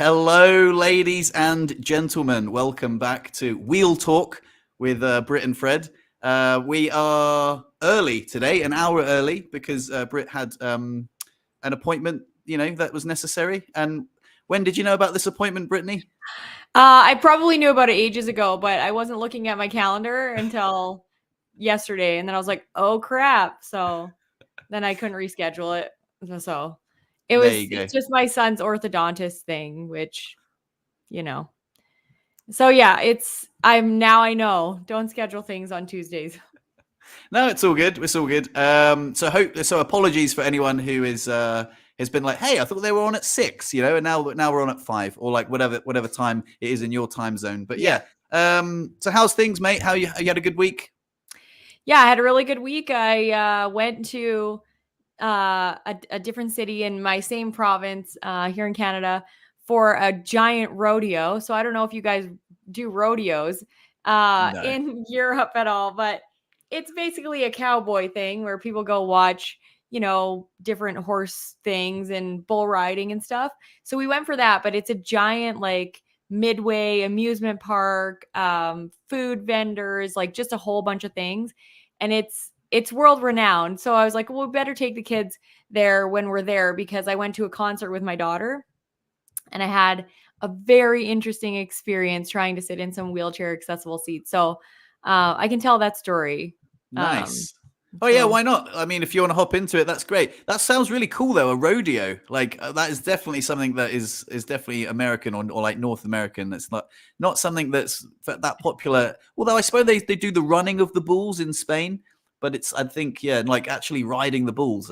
Hello, ladies and gentlemen. Welcome back to Wheel Talk with Brit and Fred. We are early today, an hour early, because Brit had an appointment, that was necessary. And when did you know about this appointment, Brittney? I probably knew about it ages ago, but I wasn't looking at my calendar until yesterday. And then I was like, oh crap. So then I couldn't reschedule it. So There you go. it's just my son's orthodontist thing, which, you know. So yeah, I know. Don't schedule things on Tuesdays. No, it's all good. It's all good. So apologies for anyone who has been like, hey, I thought they were on at 6, and now we're on at 5, or like whatever time it is in your time zone. But yeah. So how's things, mate? You had a good week? Yeah, I had a really good week. I went to a different city in my same province here in Canada for a giant rodeo. So I don't know if you guys do rodeos No. in Europe at all, but it's basically a cowboy thing where people go watch, different horse things and bull riding and stuff. So we went for that, but it's a giant like midway amusement park, food vendors, like just a whole bunch of things. And it's world renowned. So I was like, well, we better take the kids there when we're there, because I went to a concert with my daughter and I had a very interesting experience trying to sit in some wheelchair accessible seats. So I can tell that story. Nice. Oh yeah, So why not? I mean, if you want to hop into it, that's great. That sounds really cool, though. A rodeo, like that, is definitely something that is definitely American or like North American. It's not something that's that popular. Although I suppose they do the running of the bulls in Spain, but I think like actually riding the bulls.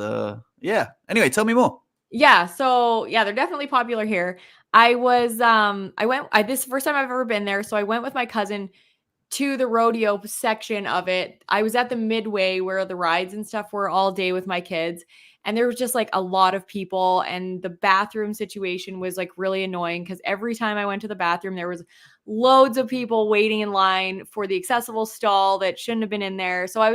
Yeah. Anyway, tell me more. yeah, they're definitely popular here. This is the first time I've ever been there, so I went with my cousin to the rodeo section of it. I was at the midway where the rides and stuff were all day with my kids. And there was just like a lot of people, and the bathroom situation was like really annoying because every time I went to the bathroom, there was loads of people waiting in line for the accessible stall that shouldn't have been in there. So I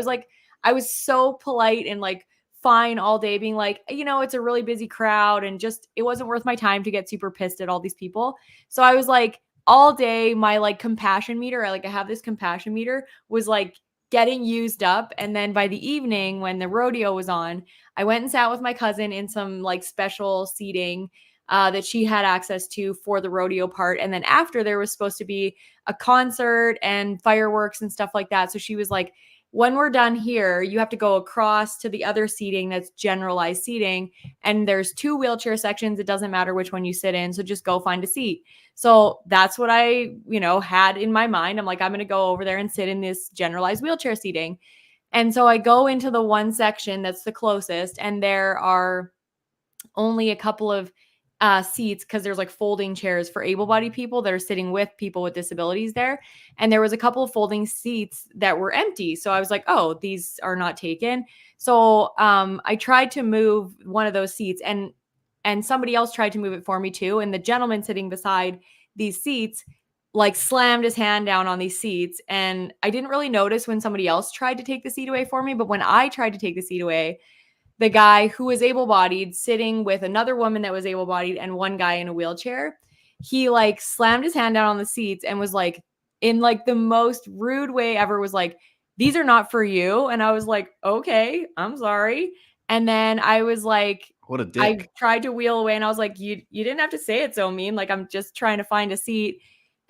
was so polite and like fine all day, being like, it's a really busy crowd, and just it wasn't worth my time to get super pissed at all these people. So I was like, all day my like compassion meter, I have this compassion meter, was like getting used up. And then by the evening when the rodeo was on, I went and sat with my cousin in some like special seating that she had access to for the rodeo part. And then after, there was supposed to be a concert and fireworks and stuff like that. So she was like, when we're done here, you have to go across to the other seating that's generalized seating. And there's 2 wheelchair sections. It doesn't matter which one you sit in. So just go find a seat. So that's what I, had in my mind. I'm like, I'm going to go over there and sit in this generalized wheelchair seating. And so I go into the one section that's the closest, and there are only a couple of seats because there's like folding chairs for able-bodied people that are sitting with people with disabilities there. And there was a couple of folding seats that were empty. So I was like, oh, these are not taken. So I tried to move one of those seats, and somebody else tried to move it for me too. And the gentleman sitting beside these seats like slammed his hand down on these seats. And I didn't really notice when somebody else tried to take the seat away for me. But when I tried to take the seat away, the guy who was able-bodied sitting with another woman that was able-bodied and one guy in a wheelchair, he like slammed his hand down on the seats and was like, in like the most rude way ever, was like, these are not for you. And I was like, okay, I'm sorry. And then I was like, What a I dick. tried to wheel away, and I was like, you didn't have to say it so mean. Like, I'm just trying to find a seat.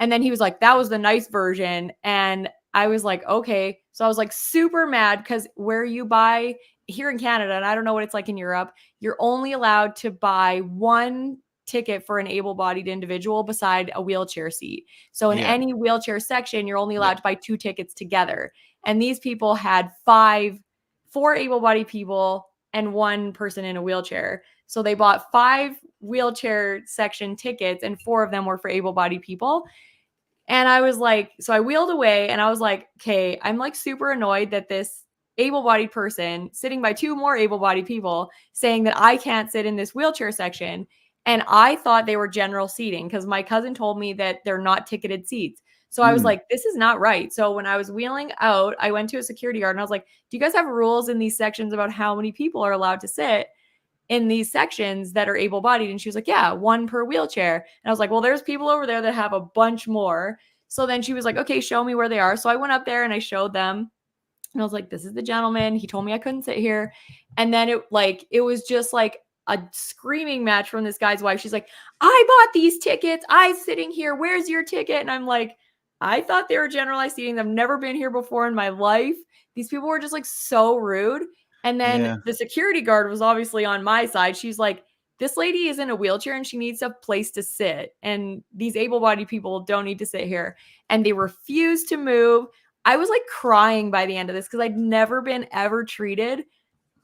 And then he was like, that was the nice version. And I was like, okay. So I was like super mad because where you buy here in Canada, and I don't know what it's like in Europe, you're only allowed to buy one ticket for an able-bodied individual beside a wheelchair seat. So in Yeah. any wheelchair section, you're only allowed Yeah. to buy 2 tickets together. And these people had 4 able-bodied people and 1 person in a wheelchair. So they bought 5 wheelchair section tickets, and 4 of them were for able-bodied people. And I was like, so I wheeled away, and I was like, okay, I'm like super annoyed that this able-bodied person sitting by 2 more able-bodied people saying that I can't sit in this wheelchair section. And I thought they were general seating because my cousin told me that they're not ticketed seats. So I was Mm. like, this is not right. So when I was wheeling out, I went to a security guard and I was like, do you guys have rules in these sections about how many people are allowed to sit? in these sections that are able-bodied? And she was like, yeah, one per wheelchair. And I was like, well, there's people over there that have a bunch more. So then she was like, okay, show me where they are. So I went up there and I showed them. And I was like, this is the gentleman. He told me I couldn't sit here. And then it was just like a screaming match from this guy's wife. She's like, I bought these tickets. I'm sitting here. Where's your ticket? And I'm like, I thought they were generalized seating. I've never been here before in my life. These people were just like so rude. And then the security guard was obviously on my side. She's like, this lady is in a wheelchair and she needs a place to sit. And these able-bodied people don't need to sit here. And they refused to move. I was like crying by the end of this because I'd never been ever treated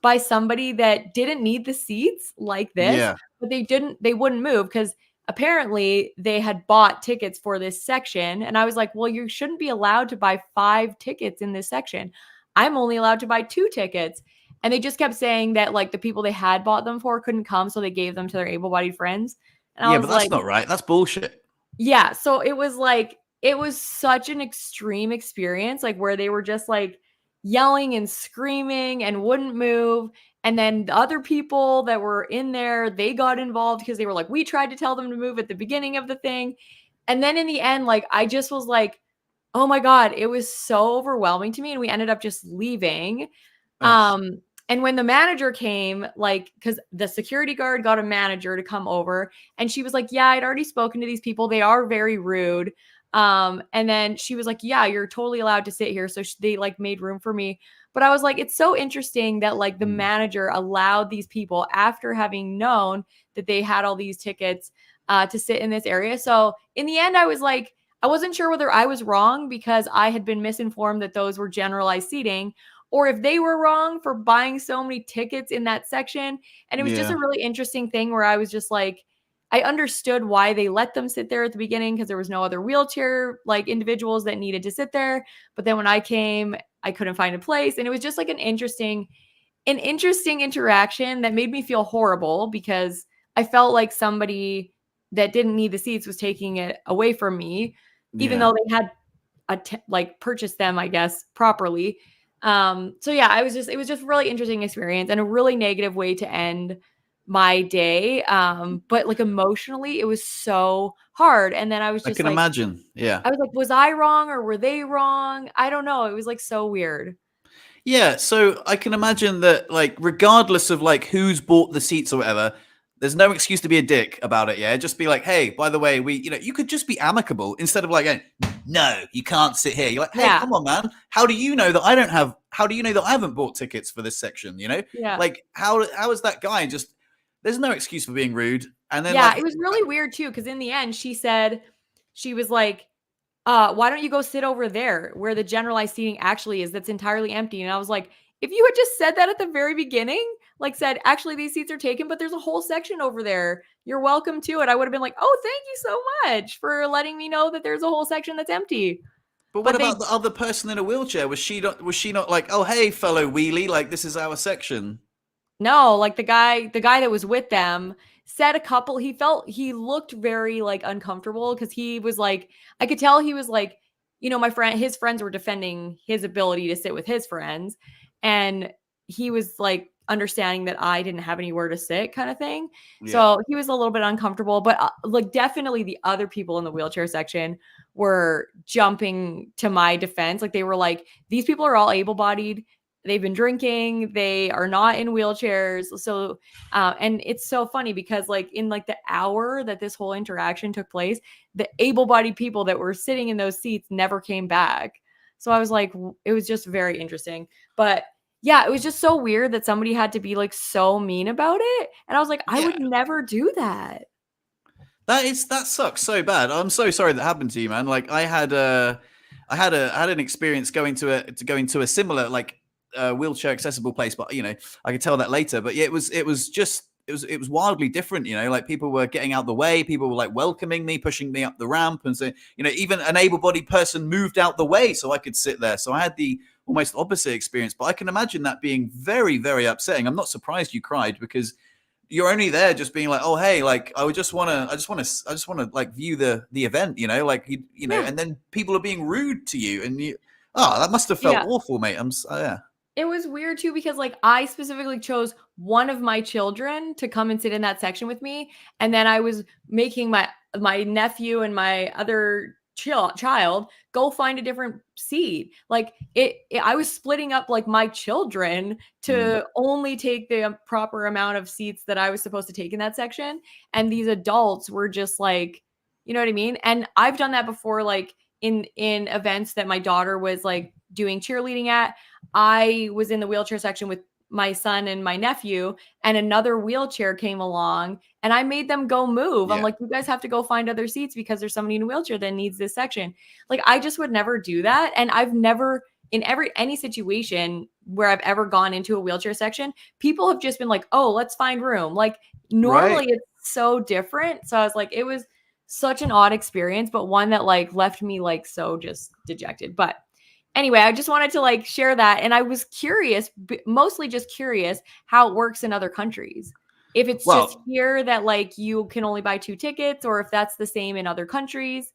by somebody that didn't need the seats like this, but they wouldn't move because apparently they had bought tickets for this section. And I was like, well, you shouldn't be allowed to buy 5 tickets in this section. I'm only allowed to buy 2 tickets. And they just kept saying that like the people they had bought them for couldn't come. So they gave them to their able-bodied friends. And I was but that's like, not right. That's bullshit. Yeah. So it was such an extreme experience, like where they were just like yelling and screaming and wouldn't move. And then the other people that were in there, they got involved because they were like, we tried to tell them to move at the beginning of the thing. And then in the end, like, I just was like, oh my God, it was so overwhelming to me. And we ended up just leaving. And when the manager came, like, because the security guard got a manager to come over, and she was like, yeah, I'd already spoken to these people. They are very rude. And then she was like, yeah, you're totally allowed to sit here. So they like made room for me. But I was like, it's so interesting that like the manager allowed these people after having known that they had all these tickets to sit in this area. So in the end, I was like, I wasn't sure whether I was wrong because I had been misinformed that those were generalized seating, or if they were wrong for buying so many tickets in that section. And it was just a really interesting thing where I was just like, I understood why they let them sit there at the beginning because there was no other wheelchair like individuals that needed to sit there. But then when I came, I couldn't find a place. And it was just like an interesting interaction that made me feel horrible because I felt like somebody that didn't need the seats was taking it away from me, even though they had purchased them, I guess, properly. So yeah, it was just a really interesting experience and a really negative way to end my day. But like emotionally, it was so hard. And then I was I just can like, imagine. Yeah. I was like, was I wrong or were they wrong? I don't know. It was like so weird. Yeah, so I can imagine that, like, regardless of like who's bought the seats or whatever, there's no excuse to be a dick about it. Yeah, just be like, hey, by the way, you could just be amicable instead of like, going, no, you can't sit here. You're like, hey, come on, man. How do you know that I don't have? How do you know that I haven't bought tickets for this section? You know, like how is that guy just? There's no excuse for being rude. And then it was really weird too because in the end, she said she was like, why don't you go sit over there where the generalized seating actually is that's entirely empty? And I was like, if you had just said that at the very beginning, like said, actually these seats are taken, but there's a whole section over there. You're welcome to it. I would have been like, oh, thank you so much for letting me know that there's a whole section that's empty. But what about the other person in a wheelchair? Was she not like, oh, hey, fellow wheelie, like this is our section? No, like the guy that was with them said he looked very like uncomfortable because he was like, I could tell he was like, his friends were defending his ability to sit with his friends. And he was like understanding that I didn't have anywhere to sit kind of thing. Yeah. So he was a little bit uncomfortable, but like definitely the other people in the wheelchair section were jumping to my defense. Like they were like, these people are all able-bodied. They've been drinking. They are not in wheelchairs. So, and it's so funny because like in like the hour that this whole interaction took place, the able-bodied people that were sitting in those seats never came back. So I was like, it was just very interesting. But yeah, it was just so weird that somebody had to be like so mean about it. And I was like, I would never do that. That sucks so bad. I'm so sorry that happened to you, man. Like I had an experience going to a similar like wheelchair accessible place, but I could tell that later. But yeah, it was wildly different. Like people were getting out the way, people were like welcoming me, pushing me up the ramp, and so even an able-bodied person moved out the way so I could sit there. So I had the almost opposite experience. But I can imagine that being very, very upsetting. I'm not surprised you cried because you're only there just being like, oh hey, like I just want to like view the event, and then people are being rude to you, and that must have felt awful, mate. Yeah. It was weird too because like I specifically chose one of my children to come and sit in that section with me, and then I was making my nephew and my other child go find a different seat. Like I was splitting up like my children Mm. to only take the proper amount of seats that I was supposed to take in that section, and these adults were just like, you know what I mean? And I've done that before, like in events that my daughter was like doing cheerleading at. I was in the wheelchair section with my son and my nephew, and another wheelchair came along, and I made them go move. I'm Yeah. like, you guys have to go find other seats because there's somebody in a wheelchair that needs this section. Like, I just would never do that. And I've never, in any situation where I've ever gone into a wheelchair section, people have just been like, oh, let's find room. Like, Right. normally it's so different. So I was like, it was such an odd experience, but one that like left me like so just dejected. But anyway, I just wanted to like share that. And I was curious, mostly just curious how it works in other countries. If it's just Well, here that like you can only buy 2 tickets, or if that's the same in other countries.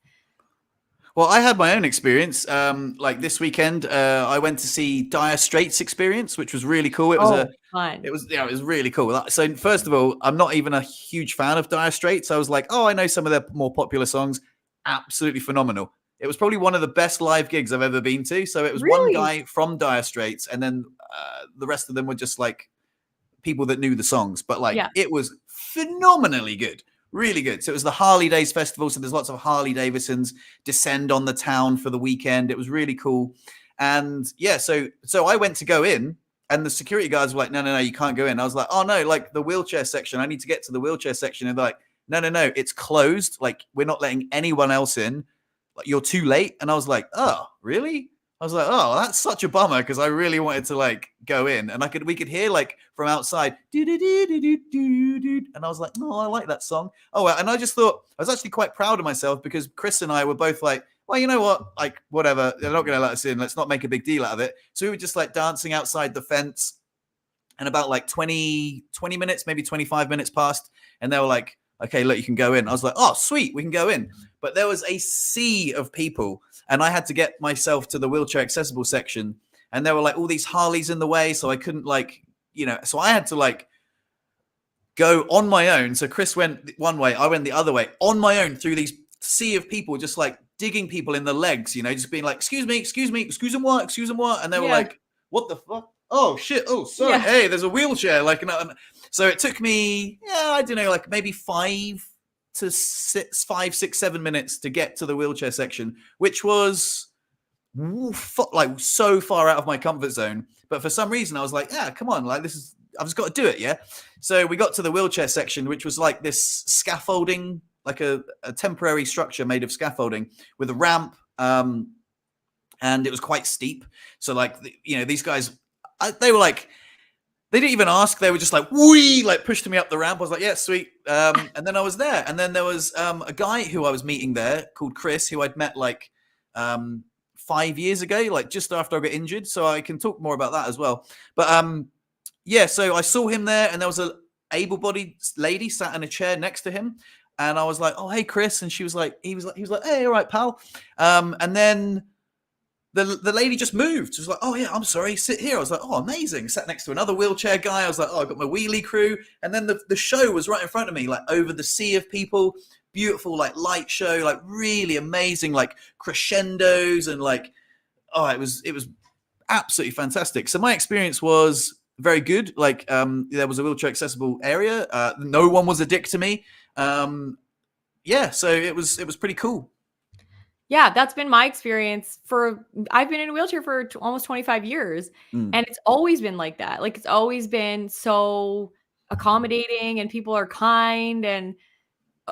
Well, I had my own experience. Like this weekend, I went to see Dire Straits Experience, which was really cool. Oh, fun. It was really cool. So first of all, I'm not even a huge fan of Dire Straits. I was like, oh, I know some of their more popular songs. Absolutely phenomenal. It was probably one of the best live gigs I've ever been to. So it was one Really? guy from Dire Straits, and then the rest of them were just like people that knew the songs. But like, Yeah. it was phenomenally good. Really good. So it was the Harley Days Festival. So there's lots of Harley Davidsons descend on the town for the weekend. It was really cool. And yeah, so I went to go in, and the security guards were like, no, you can't go in. I was like, oh no, like the wheelchair section. I need to get to the wheelchair section. And they're like, no, it's closed. Like, we're not letting anyone else in. Like, you're too late. And I was like, oh, really? I was like, oh, that's such a bummer, because I really wanted to like go in, and we could hear like from outside, and I was like, no, I like that song. Oh, and I just thought I was actually quite proud of myself, because Chris and I were both like, well, you know what, like whatever, they're not going to let us in. Let's not make a big deal out of it. So we were just like dancing outside the fence, and about like 20 minutes, maybe 25 minutes passed, and they were like, okay, look, you can go in. I was like, oh, sweet, we can go in. But there was a sea of people, and I had to get myself to the wheelchair accessible section, and there were like all these Harleys in the way, so I couldn't like, so I had to like go on my own. So Chris went one way, I went the other way on my own through these sea of people, just like digging people in the legs, just being like, excuse me, excuse them what? And they were Yeah. like, what the fuck? Oh shit! Oh, sorry. Yeah. Hey, there's a wheelchair. Like, so it took me, I don't know, like maybe 5 to 6, 7 minutes to get to the wheelchair section, which was like so far out of my comfort zone. But for some reason, I was like, yeah, come on, like I've just got to do it, yeah. So we got to the wheelchair section, which was like this scaffolding, like a temporary structure made of scaffolding with a ramp, and it was quite steep. So like, these guys. They were like, they didn't even ask. They were just like, wee, like pushed me up the ramp. I was like, yeah, sweet. And then I was there. And then there was a guy who I was meeting there called Chris, who I'd met like 5 years ago, like just after I got injured. So I can talk more about that as well. But yeah, so I saw him there, and there was a able-bodied lady sat in a chair next to him. And I was like, oh, hey, Chris. And he was like, hey, all right, pal. And then the lady just moved. She was like, oh, yeah, I'm sorry, sit here. I was like, oh, amazing. Sat next to another wheelchair guy. I was like, oh, I got my wheelie crew. And then the show was right in front of me, like over the sea of people. Beautiful, like light show, like really amazing, like crescendos, and like, oh, it was absolutely fantastic. So my experience was very good. Like, there was a wheelchair accessible area. No one was a dick to me. Yeah, so it was pretty cool. Yeah, that's been my experience I've been in a wheelchair for almost 25 years, and it's always been like that. Like, it's always been so accommodating, and people are kind, and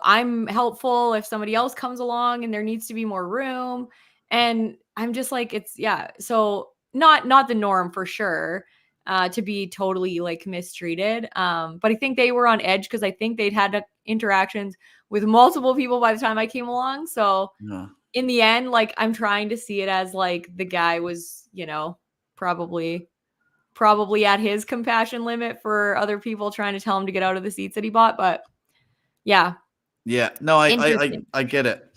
I'm helpful if somebody else comes along and there needs to be more room. And I'm just like, so not the norm for sure, to be totally like mistreated. But I think they were on edge because I think they'd had interactions with multiple people by the time I came along. So Yeah. In the end, like, I'm trying to see it as like the guy was, probably at his compassion limit for other people trying to tell him to get out of the seats that he bought. But yeah. Yeah, no, I Interesting. get it.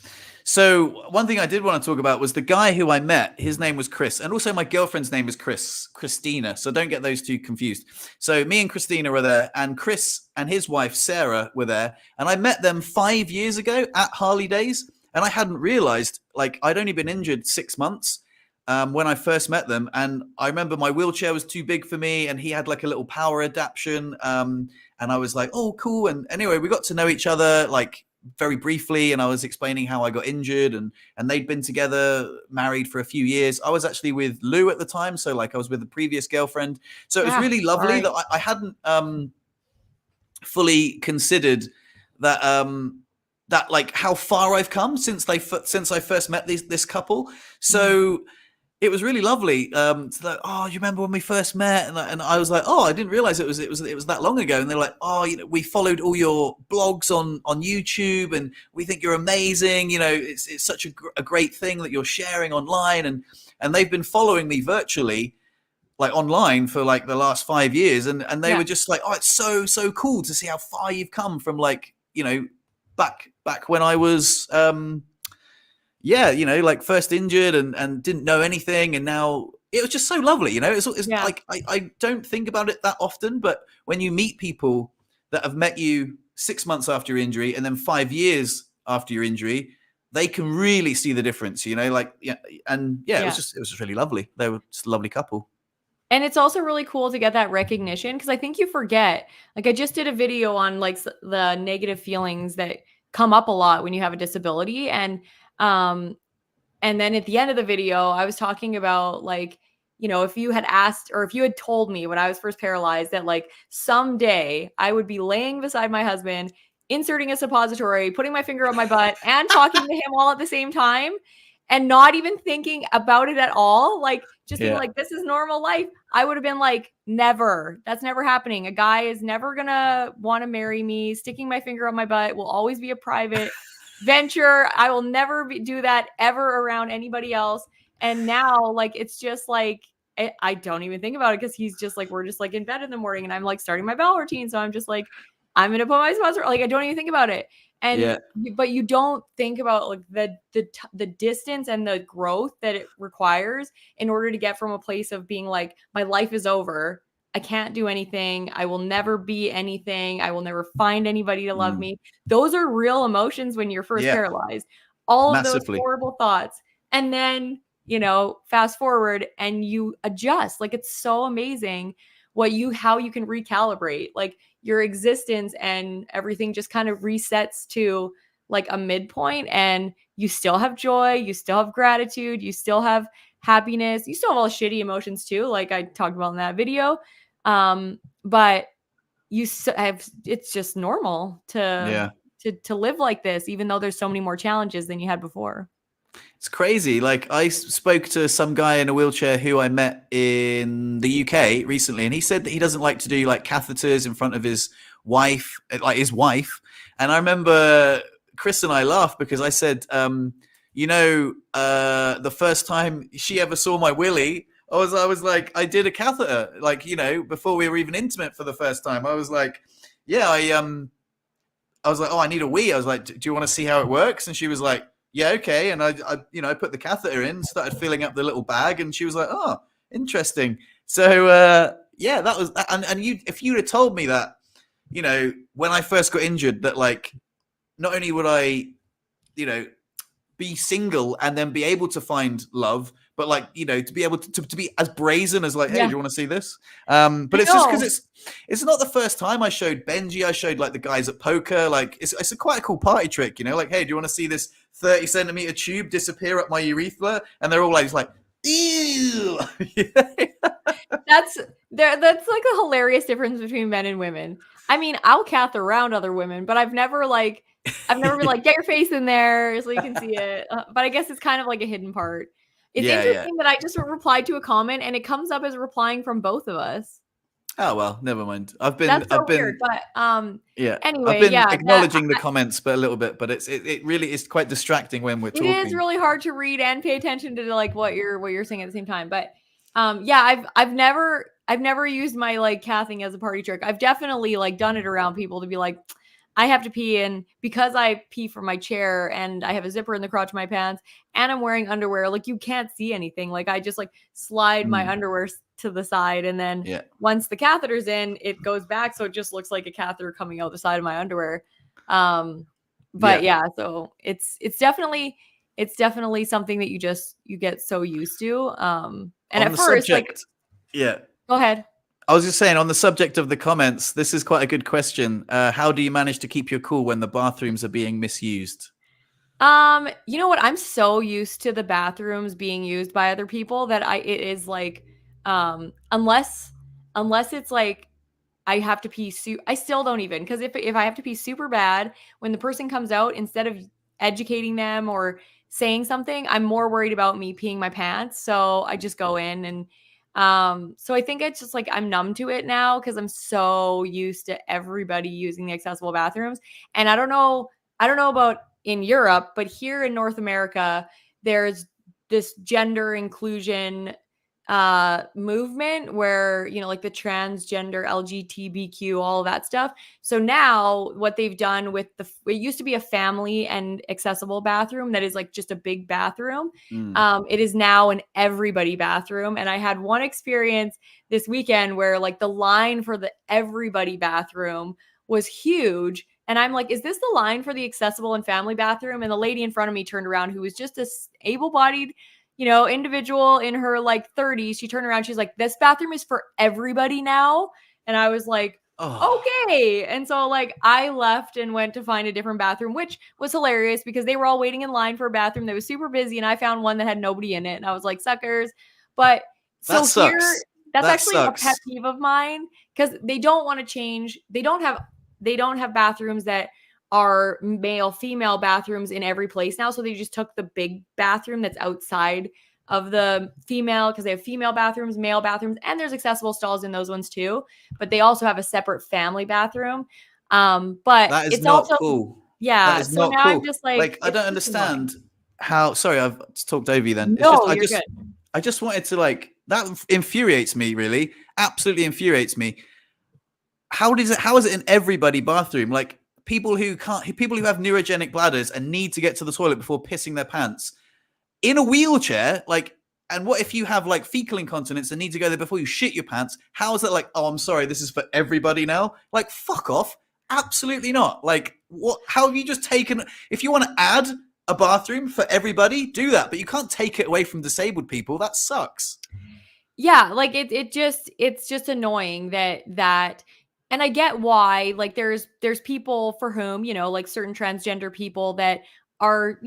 So one thing I did want to talk about was the guy who I met. His name was Chris, and also my girlfriend's name is Christina. So don't get those two confused. So me and Christina were there, and Chris and his wife Sarah were there, and I met them 5 years ago at Harley Days, and I hadn't realized, like, I'd only been injured 6 months when I first met them, and I remember my wheelchair was too big for me, and he had like a little power adaptation, and I was like, oh, cool. And anyway, we got to know each other like very briefly, and I was explaining how I got injured, and they'd been together, married for a few years. I was actually with Lou at the time, so like I was with the previous girlfriend. So it was really lovely that I hadn't fully considered that that like how far I've come since I first met this couple. So it was really lovely. It's like, oh, you remember when we first met? And I was like, oh, I didn't realize it was that long ago. And they're like, oh, you know, we followed all your blogs on YouTube, and we think you're amazing. You know, it's such a great thing that you're sharing online, and they've been following me virtually, like online, for like the last 5 years, and they were just like, oh, it's so cool to see how far you've come from, like, you know, back when I was you know, like first injured and didn't know anything, and now it was just so lovely, you know. It's like I don't think about it that often, but when you meet people that have met you 6 months after your injury and then 5 years after your injury, they can really see the difference, you know. Like it was just really lovely. They were just a lovely couple. And it's also really cool to get that recognition, because I think you forget. Like, I just did a video on like the negative feelings that come up a lot when you have a disability, and then at the end of the video, I was talking about, like, you know, if you had asked, or if you had told me when I was first paralyzed that like someday I would be laying beside my husband, inserting a suppository, putting my finger on my butt, and talking to him all at the same time, and not even thinking about it at all, like just being like, this is normal life, I would have been like, never. That's never happening. A guy is never gonna want to marry me. Sticking my finger on my butt will always be a private venture. I will never do that ever around anybody else. And now, like, it's just like, I don't even think about it, because he's just like, we're just like in bed in the morning, and I'm like starting my bell routine. So I'm just like, I'm going to put my sponsor, like, I don't even think about it. And, but you don't think about like the distance and the growth that it requires in order to get from a place of being like, my life is over, I can't do anything, I will never be anything, I will never find anybody to love me. Those are real emotions when you're first paralyzed. All of those horrible thoughts. And then, you know, fast forward and you adjust. Like, it's so amazing how you can recalibrate like your existence, and everything just kind of resets to like a midpoint, and you still have joy, you still have gratitude, you still have happiness, you still have all shitty emotions too, like I talked about in that video. But it's just normal to live like this, even though there's so many more challenges than you had before. It's crazy. Like, I spoke to some guy in a wheelchair who I met in the UK recently, and he said that he doesn't like to do like catheters in front of his wife, like his wife. And I remember Chris and I laughed because I said, you know, the first time she ever saw my willy, I was like, I did a catheter, like, you know, before we were even intimate for the first time. I was like, yeah, I was like, oh, I need a wee. I was like, do you want to see how it works? And she was like, yeah, okay. And I you know, I put the catheter in, started filling up the little bag, and she was like, oh, interesting. So yeah, that was, and you, if you'd have told me that, you know, when I first got injured, that like, not only would I, you know, be single and then be able to find love, but like, you know, to be able to be as brazen as like, hey, do you want to see this? But it's just because it's not the first time I showed Benji. I showed like the guys at poker. Like, it's quite a cool party trick, you know, like, hey, do you want to see this 30 centimeter tube disappear up my urethra? And they're all like, ew. That's like a hilarious difference between men and women. I mean, I'll cath around other women, but I've never been like, get your face in there so you can see it. But I guess it's kind of like a hidden part. It's interesting that I just replied to a comment and it comes up as replying from both of us. Oh, well, never mind. I've been weird, but anyway, I've been acknowledging the comments, but a little bit, but it really is quite distracting when we're talking. It is really hard to read and pay attention to like what you're saying at the same time. But I've never used my like cathing as a party trick. I've definitely like done it around people to be like, I have to pee, and because I pee from my chair and I have a zipper in the crotch of my pants and I'm wearing underwear, like you can't see anything. Like I just like slide my underwear to the side, and then Yeah. once the catheter's in, it goes back, so it just looks like a catheter coming out the side of my underwear. But yeah, so it's definitely something that you get so used to. And On at the first, like, subject, yeah. go ahead. I was just saying, on the subject of the comments, this is quite a good question. How do you manage to keep your cool when the bathrooms are being misused? You know what? I'm so used to the bathrooms being used by other people that it is like, unless it's like I have to pee. I still don't even, because if I have to pee super bad, when the person comes out, instead of educating them or saying something, I'm more worried about me peeing my pants. So I just go in, and so I think it's just like I'm numb to it now because I'm so used to everybody using the accessible bathrooms. And I don't know about in Europe, but here in North America, there's this gender inclusion movement where, like the transgender LGBTQ, all of that stuff. So now what they've done with it used to be a family and accessible bathroom that is like just a big bathroom. It is now an everybody bathroom. And I had one experience this weekend where like the line for the everybody bathroom was huge. And I'm like, is this the line for the accessible and family bathroom? And the lady in front of me turned around, who was just a able-bodied, individual in her like 30s. She turned around. She's like, this bathroom is for everybody now. And I was like, okay. And so like I left and went to find a different bathroom, which was hilarious because they were all waiting in line for a bathroom that was super busy. And I found one that had nobody in it. And I was like, suckers. But so That here, sucks. that's That actually a sucks. pet peeve of mine because they don't want to change. They don't have bathrooms that are male female bathrooms in every place now, so they just took the big bathroom that's outside of the female, because they have female bathrooms, male bathrooms, and there's accessible stalls in those ones too, but they also have a separate family bathroom. But That is it's not also, cool. That yeah, is so not now I'm cool. just like, Like, I it's don't just annoying. understand how. Sorry, I've talked over you. Then it's just, No, you're good. I just wanted to like that infuriates me. Really, absolutely infuriates me. How is it in everybody bathroom? Like people who have neurogenic bladders and need to get to the toilet before pissing their pants in a wheelchair, like. And what if you have like fecal incontinence and need to go there before you shit your pants? How is that like, oh, I'm sorry, this is for everybody now? Like, fuck off. Absolutely not. Like, what? How have you just taken? If you want to add a bathroom for everybody, do that. But you can't take it away from disabled people. That sucks. Yeah, like it's just annoying that and I get why, like there's people for whom, like certain transgender people that are,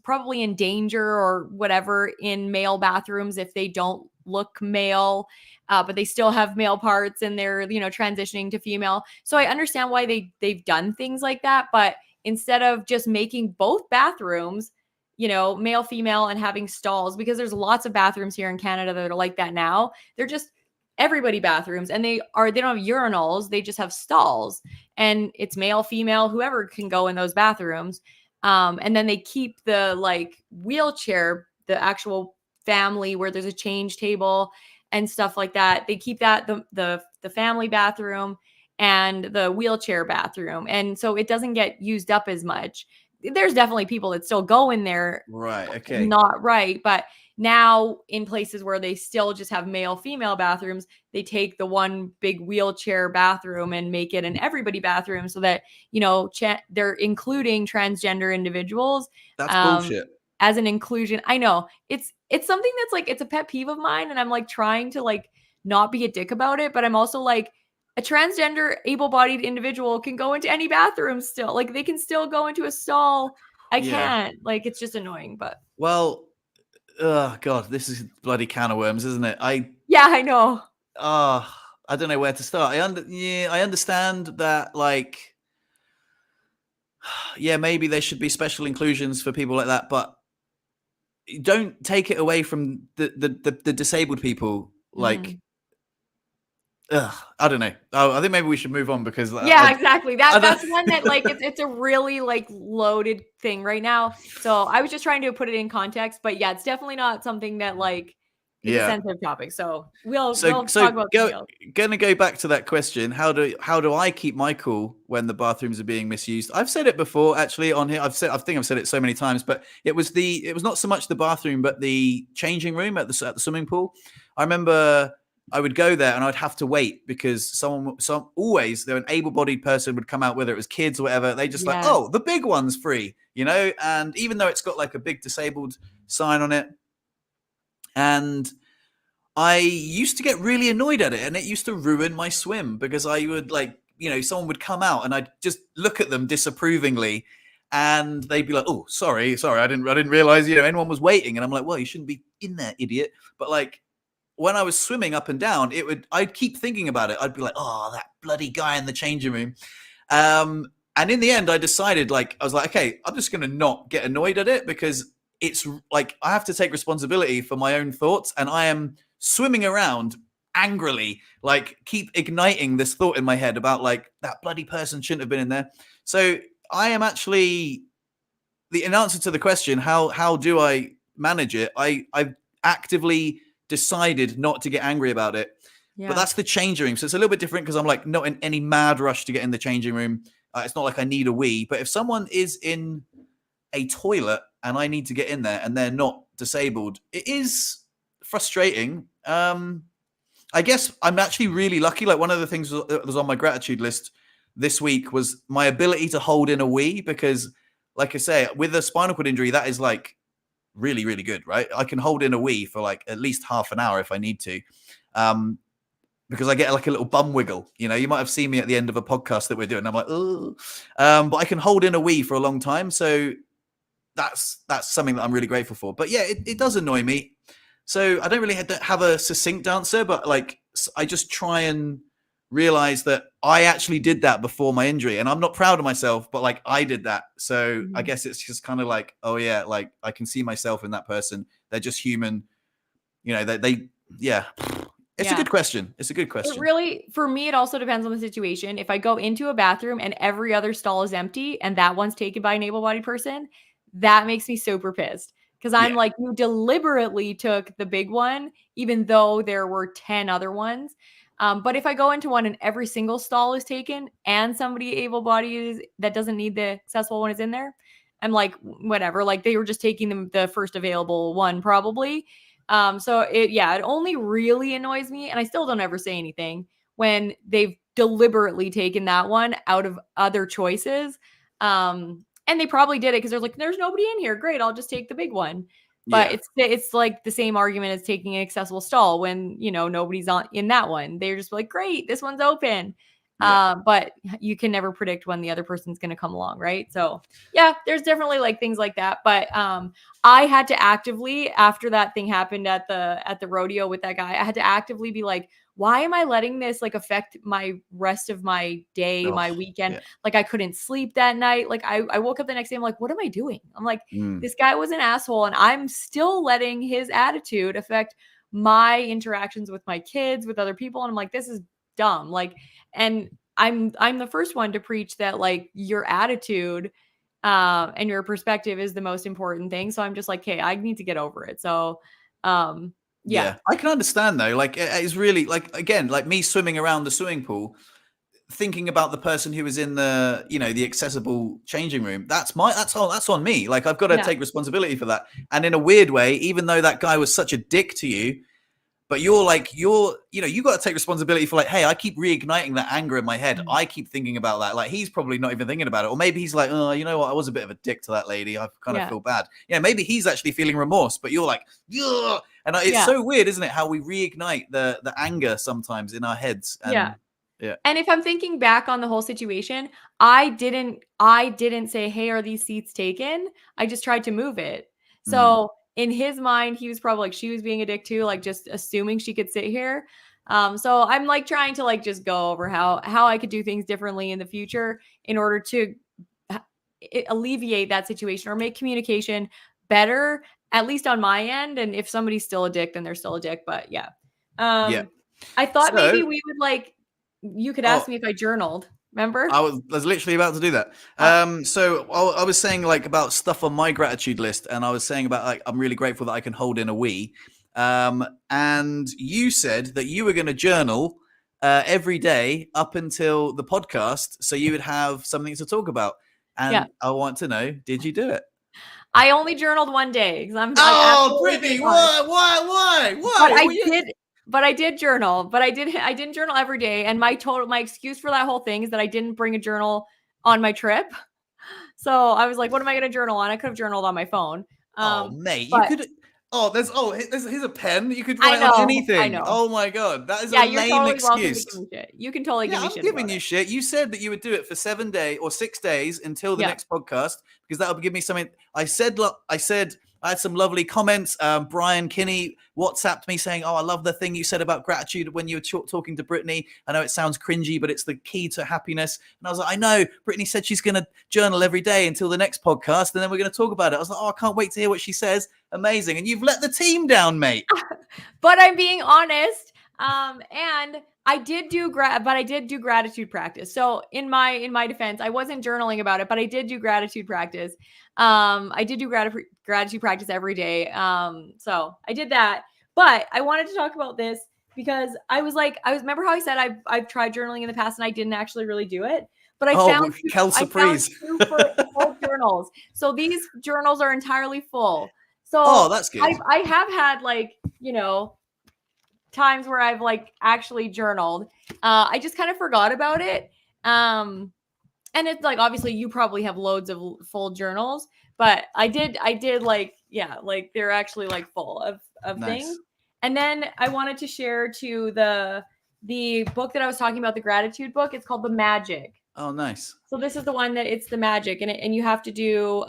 probably in danger or whatever in male bathrooms if they don't look male, but they still have male parts and they're, transitioning to female. So I understand why they've done things like that, but instead of just making both bathrooms, male, female, and having stalls, because there's lots of bathrooms here in Canada that are like that now. They're just everybody bathrooms, and they don't have urinals, they just have stalls, and it's male, female, whoever can go in those bathrooms. And then they keep the like wheelchair, the actual family where there's a change table and stuff like that. They keep that the family bathroom and the wheelchair bathroom, and so it doesn't get used up as much. There's definitely people that still go in there, Right. Okay. not right, but now in places where they still just have male female bathrooms, they take the one big wheelchair bathroom and make it an everybody bathroom so that they're including transgender individuals That's um bullshit. as an inclusion. I know it's something that's like, it's a pet peeve of mine, and I'm like trying to like not be a dick about it, but I'm also like, a transgender able-bodied individual can go into any bathroom still. Like they can still go into a stall. I Yeah. can't. Like it's just annoying, but Well, oh god, this is bloody can of worms, isn't it? yeah, I know. I don't know where to start. I understand that, like, yeah, maybe there should be special inclusions for people like that, but don't take it away from the disabled people. Like, I don't know. I think maybe we should move on because Yeah, exactly. That's one that like I it's a really like loaded thing right now. So I was just trying to put it in context, but yeah, it's definitely not something that like it's a Yeah. sensitive topic. So we'll So talk about something else. gonna go back to that question. How do I keep my cool when the bathrooms are being misused? I've said it before actually on here. I think I've said it so many times, but it was not so much the bathroom, but the changing room at the swimming pool. I remember I would go there and I'd have to wait because always an able-bodied person would come out, whether it was kids or whatever. They just like, Yes. oh, the big one's free, you know. And even though it's got like a big disabled sign on it, and I used to get really annoyed at it, and it used to ruin my swim because I would someone would come out and I'd just look at them disapprovingly, and they'd be like, "Oh, sorry, I didn't realize anyone was waiting." And I'm like, "Well, you shouldn't be in there, idiot." But like when I was swimming up and down, I'd keep thinking about it. I'd be like, "Oh, that bloody guy in the changing room." And in the end, I decided, I was like, "Okay, I'm just going to not get annoyed at it because it's like I have to take responsibility for my own thoughts, and I am swimming around angrily, keep igniting this thought in my head about that bloody person shouldn't have been in there." So I am actually in answer to the question, how do I manage it? I've actively decided not to get angry about it. Yeah. But that's the changing room. So it's a little bit different because I'm not in any mad rush to get in the changing room. It's not like I need a wee. But if someone is in a toilet and I need to get in there and they're not disabled, it is frustrating. I guess I'm actually really lucky. One of the things that was on my gratitude list this week was my ability to hold in a wee, because like I say, with a spinal cord injury, that is really, really good, right? I can hold in a wee for at least half an hour if I need to. Because I get a little bum wiggle. You might have seen me at the end of a podcast that we're doing. I'm like, oh, but I can hold in a wee for a long time. So that's something that I'm really grateful for. But yeah, it does annoy me. So I don't really have a succinct answer, but I just try and realize that I actually did that before my injury, and I'm not proud of myself, but I did that. So I guess it's just kind of oh yeah, I can see myself in that person. They're just human. Yeah. It's a good question. It's a good question. It really, for me, it also depends on the situation. If I go into a bathroom and every other stall is empty and that one's taken by an able-bodied person, that makes me super pissed. Because I'm like, you deliberately took the big one, even though there were 10 other ones. But if I go into one and every single stall is taken and somebody able-bodied that doesn't need the accessible one is in there, I'm like, whatever. They were just taking the first available one probably. So it only really annoys me, and I still don't ever say anything when they've deliberately taken that one out of other choices. And they probably did it because they're like, there's nobody in here. Great, I'll just take the big one. But it's like the same argument as taking an accessible stall when nobody's in that one. They're just like, great, this one's open. But you can never predict when the other person's going to come along, right? So yeah, there's definitely things like that. But I had to actively, after that thing happened at the rodeo with that guy, I had to actively be like, why am I letting this affect my rest of my day, my weekend? Yeah. I couldn't sleep that night. I woke up the next day, I'm like, what am I doing? I'm like, this guy was an asshole, and I'm still letting his attitude affect my interactions with my kids, with other people. And I'm like, this is dumb. And I'm the first one to preach that your attitude and your perspective is the most important thing. So I'm just like, hey, I need to get over it. So yeah, I can understand though. It's really again, me swimming around the swimming pool, thinking about the person who was in the the accessible changing room. That's on me. I've got to take responsibility for that. And in a weird way, even though that guy was such a dick to you, but you got to take responsibility for hey, I keep reigniting that anger in my head. I keep thinking about that. He's probably not even thinking about it. Or maybe he's like, oh, you know what? I was a bit of a dick to that lady. I kind of feel bad. Maybe he's actually feeling remorse, but you're like, ugh. And it's so weird, isn't it? How we reignite the anger sometimes in our heads. And, yeah. And if I'm thinking back on the whole situation, I didn't say, hey, are these seats taken? I just tried to move it. So in his mind, he was probably she was being a dick too, just assuming she could sit here. So I'm trying to just go over how I could do things differently in the future in order to alleviate that situation or make communication better, at least on my end. And if somebody's still a dick, then they're still a dick. But yeah. I thought maybe we would you could ask me if I journaled. Remember? I was literally about to do that. So I was saying about stuff on my gratitude list, and I was saying about I'm really grateful that I can hold in a wee. and you said that you were going to journal every day up until the podcast, so you would have something to talk about. And I want to know, did you do it? I only journaled one day because I'm. Brittney, why? But I did journal. But I didn't journal every day. And my excuse for that whole thing is that I didn't bring a journal on my trip. So I was like, what am I going to journal on? I could have journaled on my phone. Mate, you could. Here's a pen. You could write on anything. I know. Oh my god, that is a lame excuse. You can totally give me shit. I'm giving you shit. You said that you would do it for 7 days or 6 days until the next podcast, because that would give me something. I said I had some lovely comments. Brian Kinney WhatsApped me saying, "Oh, I love the thing you said about gratitude when you were talking to Brittney. I know it sounds cringy, but it's the key to happiness." And I was like, "I know." Brittney said she's going to journal every day until the next podcast, and then we're going to talk about it. I was like, "Oh, I can't wait to hear what she says." Amazing. And you've let the team down, mate. But I'm being honest. And I did do gratitude practice. So in my defense, I wasn't journaling about it, but I did do gratitude practice. I did do gratitude practice every day. So I did that. But I wanted to talk about this because remember how I said I've tried journaling in the past and I didn't actually really do it. But I found two full journals. So these journals are entirely full. So that's good. I have had times where I've actually journaled. I just kind of forgot about it. And it's obviously you probably have loads of full journals, but I did they're actually full of things. And then I wanted to share to the book that I was talking about, the gratitude book. It's called The Magic. Oh, nice. So this is the one that it's The Magic, and you have to do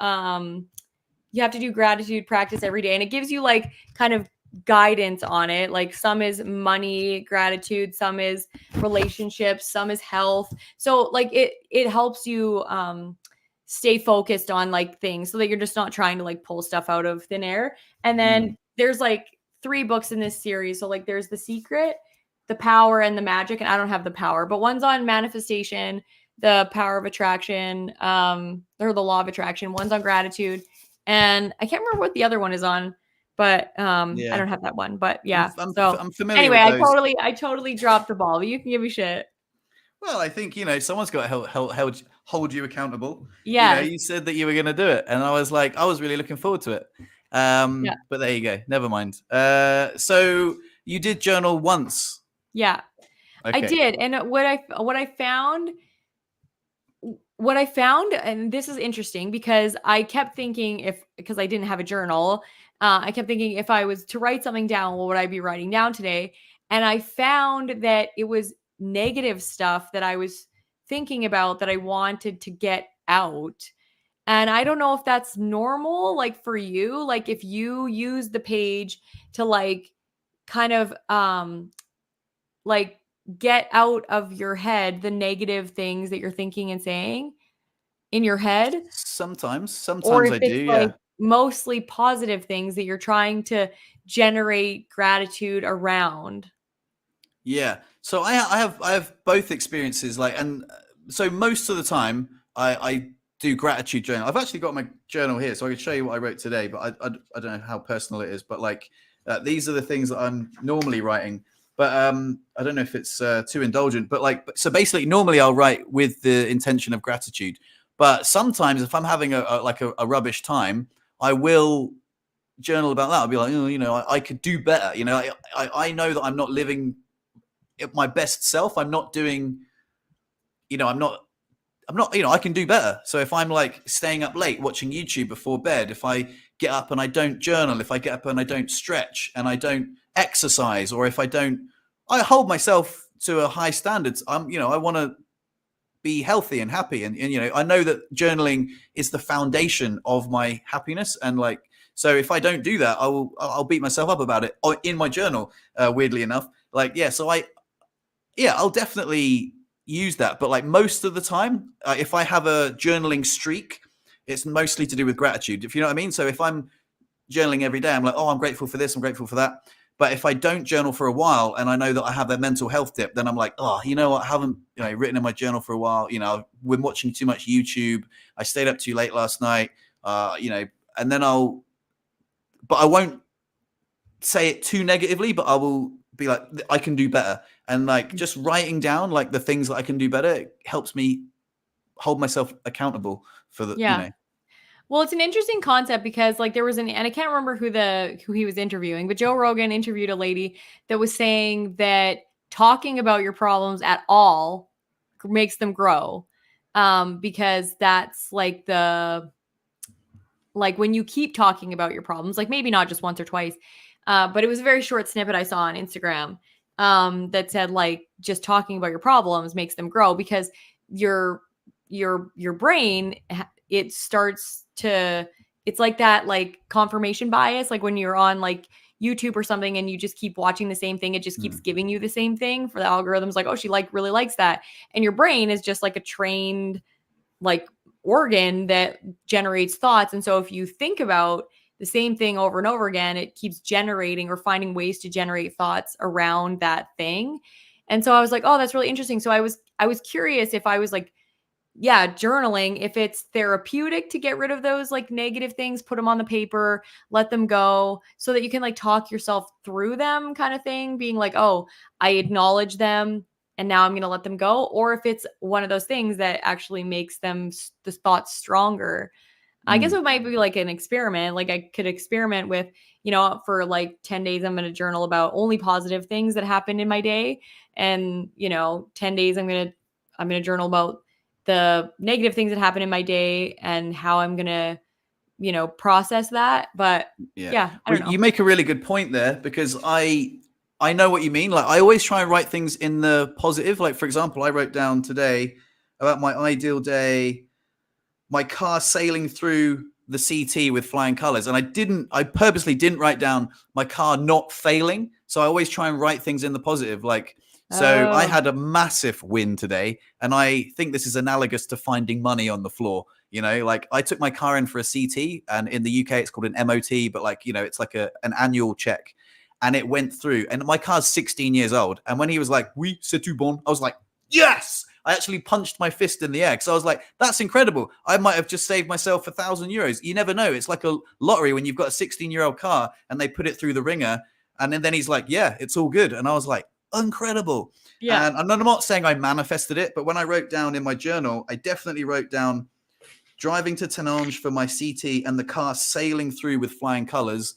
gratitude practice every day, and it gives you kind of guidance on it. Some is money gratitude, some is relationships, some is health. So it helps you stay focused on things so that you're just not trying to pull stuff out of thin air. And then there's 3 books in this series. So there's The Secret, The Power, and The Magic. And I don't have The Power, but one's on manifestation, the power of attraction, or the law of attraction. One's on gratitude. And I can't remember what the other one is on, but I don't have that one. But I'm familiar. Anyway, I totally dropped the ball. But you can give me shit. Well, I think someone's got to hold you accountable. Yeah, you said that you were going to do it, and I was really looking forward to it. But there you go. Never mind. So you did journal once. Yeah, okay. I did, and what I found, and this is interesting because I kept thinking because I didn't have a journal, I kept thinking if I was to write something down, what would I be writing down today? And I found that it was negative stuff that I was thinking about that I wanted to get out. And I don't know if that's normal, for you, if you use the page to kind of get out of your head the negative things that you're thinking and saying in your head. Sometimes I do. Yeah. Mostly positive things that you're trying to generate gratitude around. Yeah. So I have both experiences. And so most of the time I do gratitude journal. I've actually got my journal here, so I can show you what I wrote today. But I don't know how personal it is. But these are the things that I'm normally writing. But I don't know if it's too indulgent. But so basically, normally I'll write with the intention of gratitude. But sometimes if I'm having a rubbish time, I will journal about that. I'll be like, I could do better. I know that I'm not living my best self. I'm not doing, I'm not, I can do better. So if I'm staying up late watching YouTube before bed, if I get up and I don't journal, if I get up and I don't stretch and I don't exercise, or if I hold myself to a high standards. I want to be healthy and happy. And I know that journaling is the foundation of my happiness. And so if I don't do that, I'll beat myself up about it in my journal, weirdly enough. So I'll definitely use that. But most of the time, if I have a journaling streak, it's mostly to do with gratitude, if you know what I mean. So if I'm journaling every day, I'm like, oh, I'm grateful for this, I'm grateful for that. But if I don't journal for a while and I know that I have a mental health dip, then I'm like, oh, you know what? I haven't written in my journal for a while. I've been watching too much YouTube. I stayed up too late last night, and then but I won't say it too negatively, but I will be like, I can do better. And like just writing down like the things that I can do better helps me hold myself accountable for the, Yeah. Well, it's an interesting concept because like there was and I can't remember who he was interviewing, but Joe Rogan interviewed a lady that was saying that talking about your problems at all makes them grow. Because that's like when you keep talking about your problems, like maybe not just once or twice, but it was a very short snippet I saw on Instagram that said like just talking about your problems makes them grow because your your brain it starts to it's like that like confirmation bias like when you're on like YouTube or something and you just keep watching the same thing it just keeps giving you the same thing for the algorithms like oh she like really likes that and your brain is just like a trained like organ that generates thoughts. And so if you think about the same thing over and over again, it keeps generating or finding ways to generate thoughts around that thing. And so I was like, oh, that's really interesting. So I was curious if I was like, yeah, journaling, if it's therapeutic to get rid of those like negative things, put them on the paper, let them go so that you can like talk yourself through them kind of thing, being like, oh, I acknowledge them and now I'm going to let them go. Or if it's one of those things that actually makes them the thoughts stronger. I guess it might be like an experiment. Like I could experiment with, for like 10 days, I'm going to journal about only positive things that happened in my day. And, 10 days, I'm going to journal about the negative things that happen in my day and how I'm going to, process that. But yeah, I don't know. You make a really good point there because I know what you mean. Like I always try and write things in the positive. Like for example, I wrote down today about my ideal day, my car sailing through the CT with flying colors. And I purposely didn't write down my car not failing. So I always try and write things in the positive. Like, so I had a massive win today. And I think this is analogous to finding money on the floor. Like I took my car in for a CT and in the UK, it's called an MOT, but like, it's like an annual check and it went through and my car's 16 years old. And when he was like, oui, c'est tout bon, I was like, yes, I actually punched my fist in the air because I was like, that's incredible. I might have just saved myself €1,000. You never know. It's like a lottery when you've got a 16-year-old car and they put it through the ringer. And then he's like, yeah, it's all good. And I was like, incredible. Yeah. And I'm not saying I manifested it, but when I wrote down in my journal, I definitely wrote down driving to Tenange for my CT and the car sailing through with flying colors.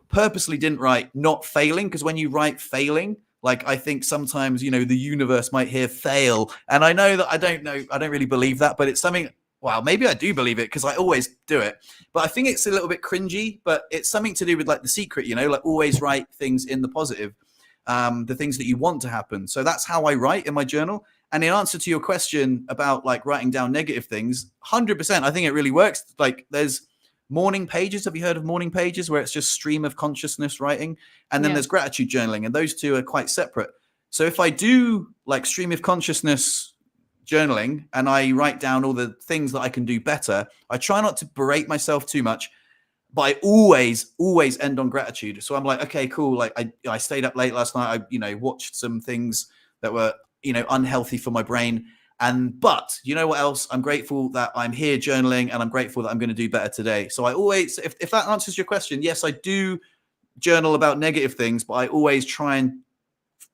Purposely didn't write not failing because when you write failing, like I think sometimes, the universe might hear fail. And I know that I don't really believe that, but it's something, well, maybe I do believe it because I always do it. But I think it's a little bit cringy, but it's something to do with like The Secret, like always write things in the positive, the things that you want to happen. So that's how I write in my journal. And in answer to your question about like writing down negative things, 100%, I think it really works. Like there's morning pages. Have you heard of morning pages where it's just stream of consciousness writing? And then there's gratitude journaling, and those two are quite separate. So if I do like stream of consciousness journaling and I write down all the things that I can do better, I try not to berate myself too much, but I always end on gratitude. So I'm like, okay, cool. Like I stayed up late last night. I, watched some things that were, unhealthy for my brain. But you know what else? I'm grateful that I'm here journaling and I'm grateful that I'm going to do better today. So I always, if that answers your question, yes, I do journal about negative things, but I always try and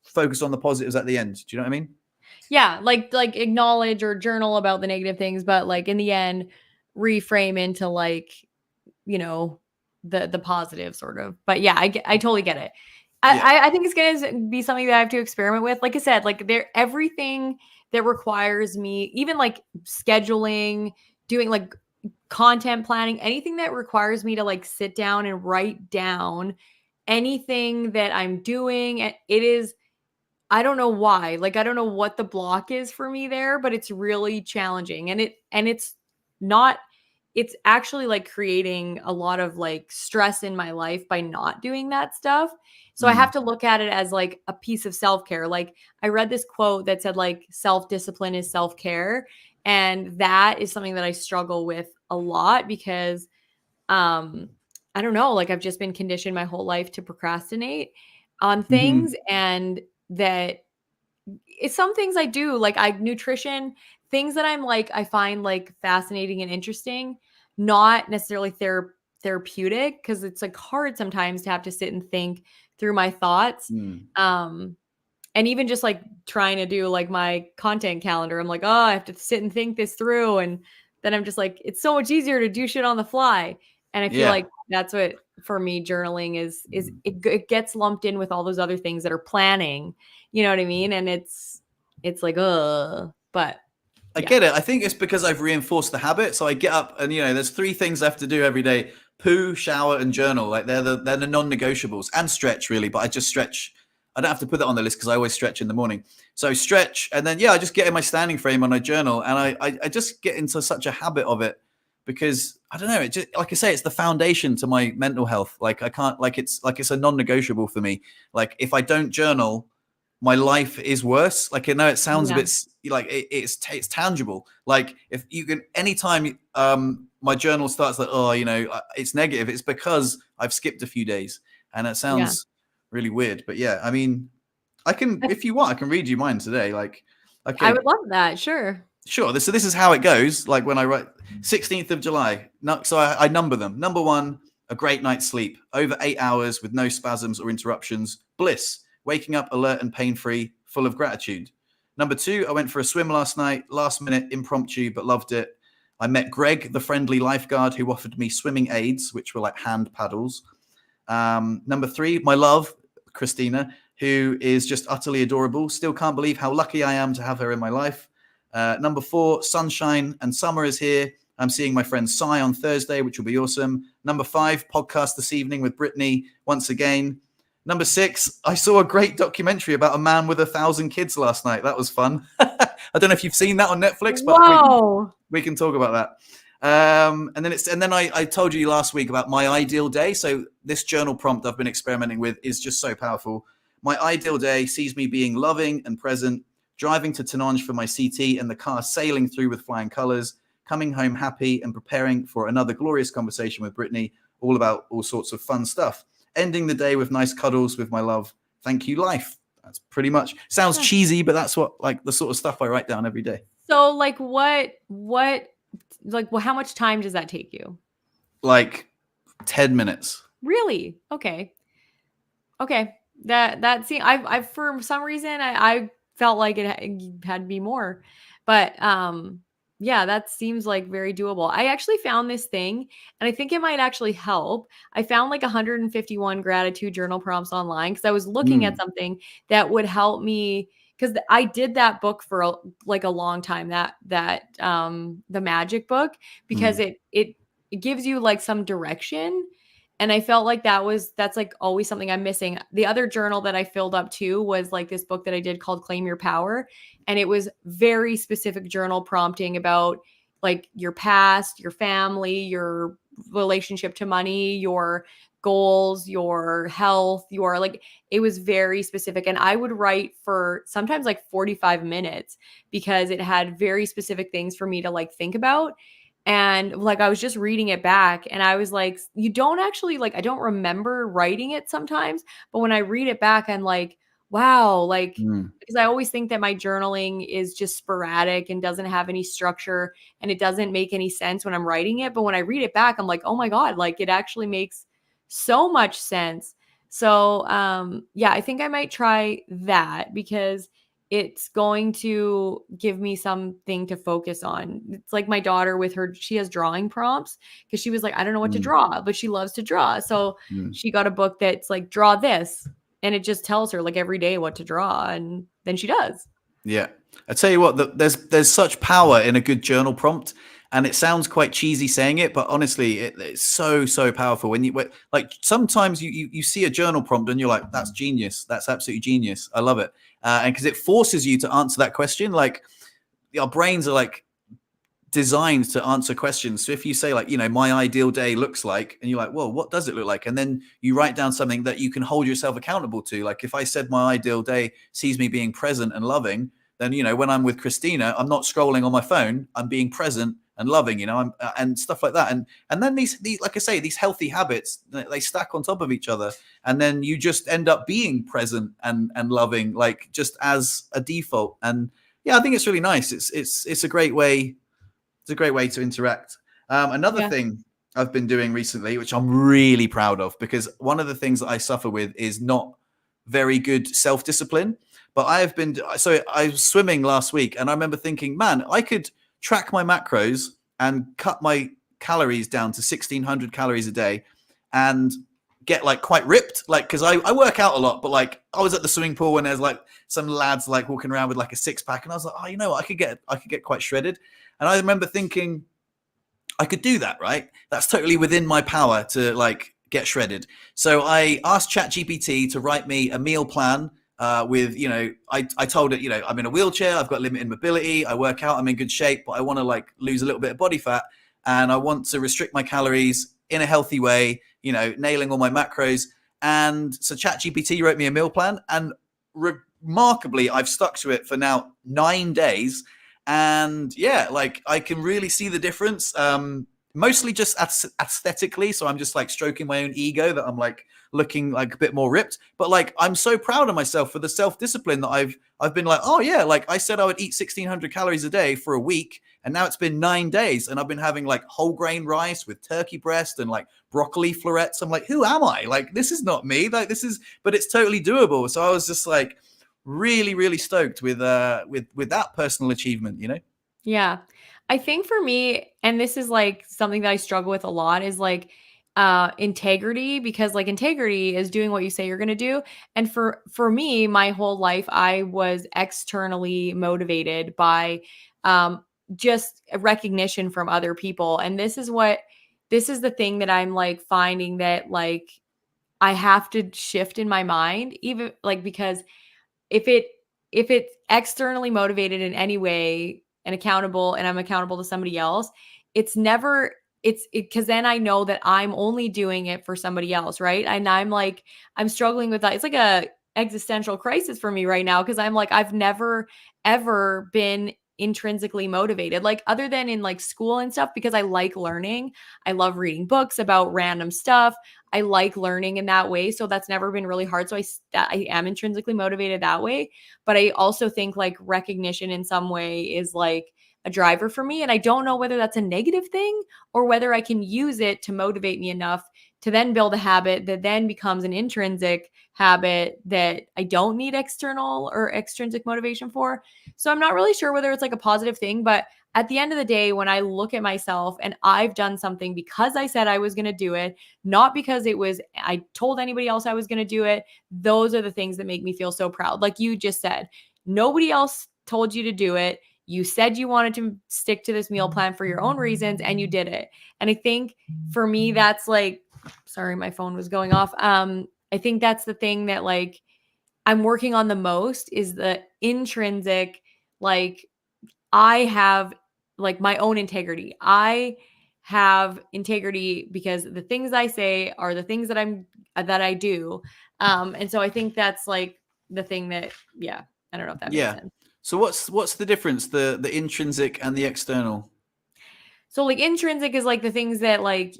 focus on the positives at the end. Do you know what I mean? Yeah. Like acknowledge or journal about the negative things, but like in the end, reframe into like, the positive sort of, but yeah, I totally get it. I think it's going to be something that I have to experiment with. Like I said, like everything that requires me, even like scheduling, doing like content planning, anything that requires me to like sit down and write down anything that I'm doing. It is, I don't know why, like, I don't know what the block is for me there, but it's really challenging. And it's not, it's actually like creating a lot of like stress in my life by not doing that stuff. So I have to look at it as like a piece of self-care. Like I read this quote that said like self-discipline is self-care. And that is something that I struggle with a lot because I don't know, like I've just been conditioned my whole life to procrastinate on things and that it's some things I do like nutrition, things that I'm like, I find like fascinating and interesting, not necessarily therapeutic because it's like hard sometimes to have to sit and think through my thoughts. And even just like trying to do like my content calendar, I'm like, oh, I have to sit and think this through. And then I'm just like, it's so much easier to do shit on the fly. And I feel like that's what for me journaling is it gets lumped in with all those other things that are planning. You know what I mean? And it's like, but I get it. I think it's because I've reinforced the habit. So I get up and, there's 3 things I have to do every day: poo, shower, and journal. Like they're the non-negotiables, and stretch really. But I just stretch. I don't have to put that on the list because I always stretch in the morning. So stretch, and then I just get in my standing frame and I journal, and I just get into such a habit of it because I don't know. It just, like I say, it's the foundation to my mental health. Like I can't, like it's a non-negotiable for me. Like if I don't journal, my life is worse. Like I know it sounds a bit like it's tangible. Like if you can, anytime my journal starts like, it's negative, it's because I've skipped a few days, and it sounds really weird. But I mean, I can, if you want, I can read you mine today. Like, okay, I would love that. Sure. So this is how it goes. Like when I write 16th of July. So I number them. Number 1, a great night's sleep, over 8 hours with no spasms or interruptions. Bliss. Waking up alert and pain-free, full of gratitude. Number 2, I went for a swim last night, last minute, impromptu, but loved it. I met Greg, the friendly lifeguard who offered me swimming aids, which were like hand paddles. Number 3, my love, Christina, who is just utterly adorable. Still can't believe how lucky I am to have her in my life. Number 4, sunshine and summer is here. I'm seeing my friend Sai on Thursday, which will be awesome. Number 5, podcast this evening with Brittney once again. Number 6, I saw a great documentary about a man with 1,000 kids last night. That was fun. I don't know if you've seen that on Netflix, but we can talk about that. And then I told you last week about my ideal day. So this journal prompt I've been experimenting with is just so powerful. My ideal day sees me being loving and present, driving to Tenange for my CT and the car sailing through with flying colors, coming home happy and preparing for another glorious conversation with Brittney, all about all sorts of fun stuff. Ending the day with nice cuddles with my love. Thank you, life. That's pretty much, sounds cheesy, but that's what, like, the sort of stuff I write down every day. So like what, like, well, how much time does that take you? Like 10 minutes. Really? Okay. That see, I've for some reason I felt like it had to be more, but that seems like very doable. I actually found this thing, and I think it might actually help. I found like 151 gratitude journal prompts online because I was looking at something that would help me, because I did that book for a long time, that the magic book, because it gives you like some direction. And I felt like that's like always something I'm missing. The other journal that I filled up too was like this book that I did called Claim Your Power. And it was very specific journal prompting about like your past, your family, your relationship to money, your goals, your health, your like, it was very specific. And I would write for sometimes like 45 minutes because it had very specific things for me to like think about. And like, I was just reading it back and I was like, you don't actually like, I don't remember writing it sometimes, but when I read it back, I'm like, wow, like, because I always think that my journaling is just sporadic and doesn't have any structure and it doesn't make any sense when I'm writing it. But when I read it back, I'm like, oh my God, like it actually makes so much sense. So, I think I might try that because it's going to give me something to focus on. It's like my daughter with her, she has drawing prompts because she was like, I don't know what to draw, but she loves to draw. So she got a book that's like, draw this. And it just tells her like every day what to draw. And then she does. Yeah. I tell you what, there's such power in a good journal prompt. And it sounds quite cheesy saying it, but honestly, it's so powerful. When you like, sometimes you see a journal prompt and you're like, that's genius. That's absolutely genius. I love it. And because it forces you to answer that question. Like our brains are like designed to answer questions. So if you say like, my ideal day looks like, and you're like, well, what does it look like? And then you write down something that you can hold yourself accountable to. Like if I said my ideal day sees me being present and loving, then, when I'm with Christina, I'm not scrolling on my phone. I'm being present and loving, and stuff like that. And then these, like I say, these healthy habits, they stack on top of each other. And then you just end up being present and loving, like just as a default. And I think it's really nice. It's a great way. It's a great way to interact. Another thing I've been doing recently, which I'm really proud of, because one of the things that I suffer with is not very good self-discipline. But I was swimming last week, and I remember thinking, man, I could track my macros and cut my calories down to 1,600 calories a day and get like quite ripped. Like, because I work out a lot, but like I was at the swimming pool and there's like some lads like walking around with like a six pack, and I was like, oh, you know what, I could get quite shredded. And I remember thinking, I could do that, right? That's totally within my power to like get shredded. So I asked ChatGPT to write me a meal plan with, I told it, I'm in a wheelchair, I've got limited mobility, I work out, I'm in good shape, but I want to like lose a little bit of body fat, and I want to restrict my calories in a healthy way, nailing all my macros. And so ChatGPT wrote me a meal plan, and remarkably, I've stuck to it for now 9 days. And yeah, like I can really see the difference. Mostly just aesthetically. So I'm just like stroking my own ego that I'm like looking like a bit more ripped. But like I'm so proud of myself for the self-discipline that I've been like, oh yeah, like I said I would eat 1,600 calories a day for a week, and now it's been 9 days, and I've been having like whole grain rice with turkey breast and like broccoli florets. I'm like, who am I? Like this is not me. Like but it's totally doable. So I was just like really, really stoked with that personal achievement. Yeah. I think for me, and this is like something that I struggle with a lot, is like integrity, because like integrity is doing what you say you're going to do. And for me, my whole life I was externally motivated by just recognition from other people. And this is the thing that I'm like finding that like I have to shift in my mind, even like, because if it's externally motivated in any way and accountable, and I'm accountable to somebody else, it's never because then I know that I'm only doing it for somebody else, right? And I'm struggling with that. It's like a existential crisis for me right now, because I'm like, I've never ever been intrinsically motivated, like other than in like school and stuff, because I like learning. I love reading books about random stuff. I like learning in that way. So that's never been really hard. So I am intrinsically motivated that way. But I also think like recognition in some way is like a driver for me. And I don't know whether that's a negative thing or whether I can use it to motivate me enough to then build a habit that then becomes an intrinsic habit that I don't need external or extrinsic motivation for. So I'm not really sure whether it's like a positive thing, but at the end of the day, when I look at myself and I've done something because I said I was going to do it, not because I told anybody else I was going to do it, those are the things that make me feel so proud. Like you just said, nobody else told you to do it. You said you wanted to stick to this meal plan for your own reasons, and you did it. And I think for me, that's like, sorry, my phone was going off. I think that's the thing that like I'm working on the most, is the intrinsic, like I have like my own integrity. I have integrity because the things I say are the things that I do. And so I think that's like the thing that, yeah, I don't know if that makes Yeah. sense. So what's the difference, the intrinsic and the external? So like intrinsic is like the things that like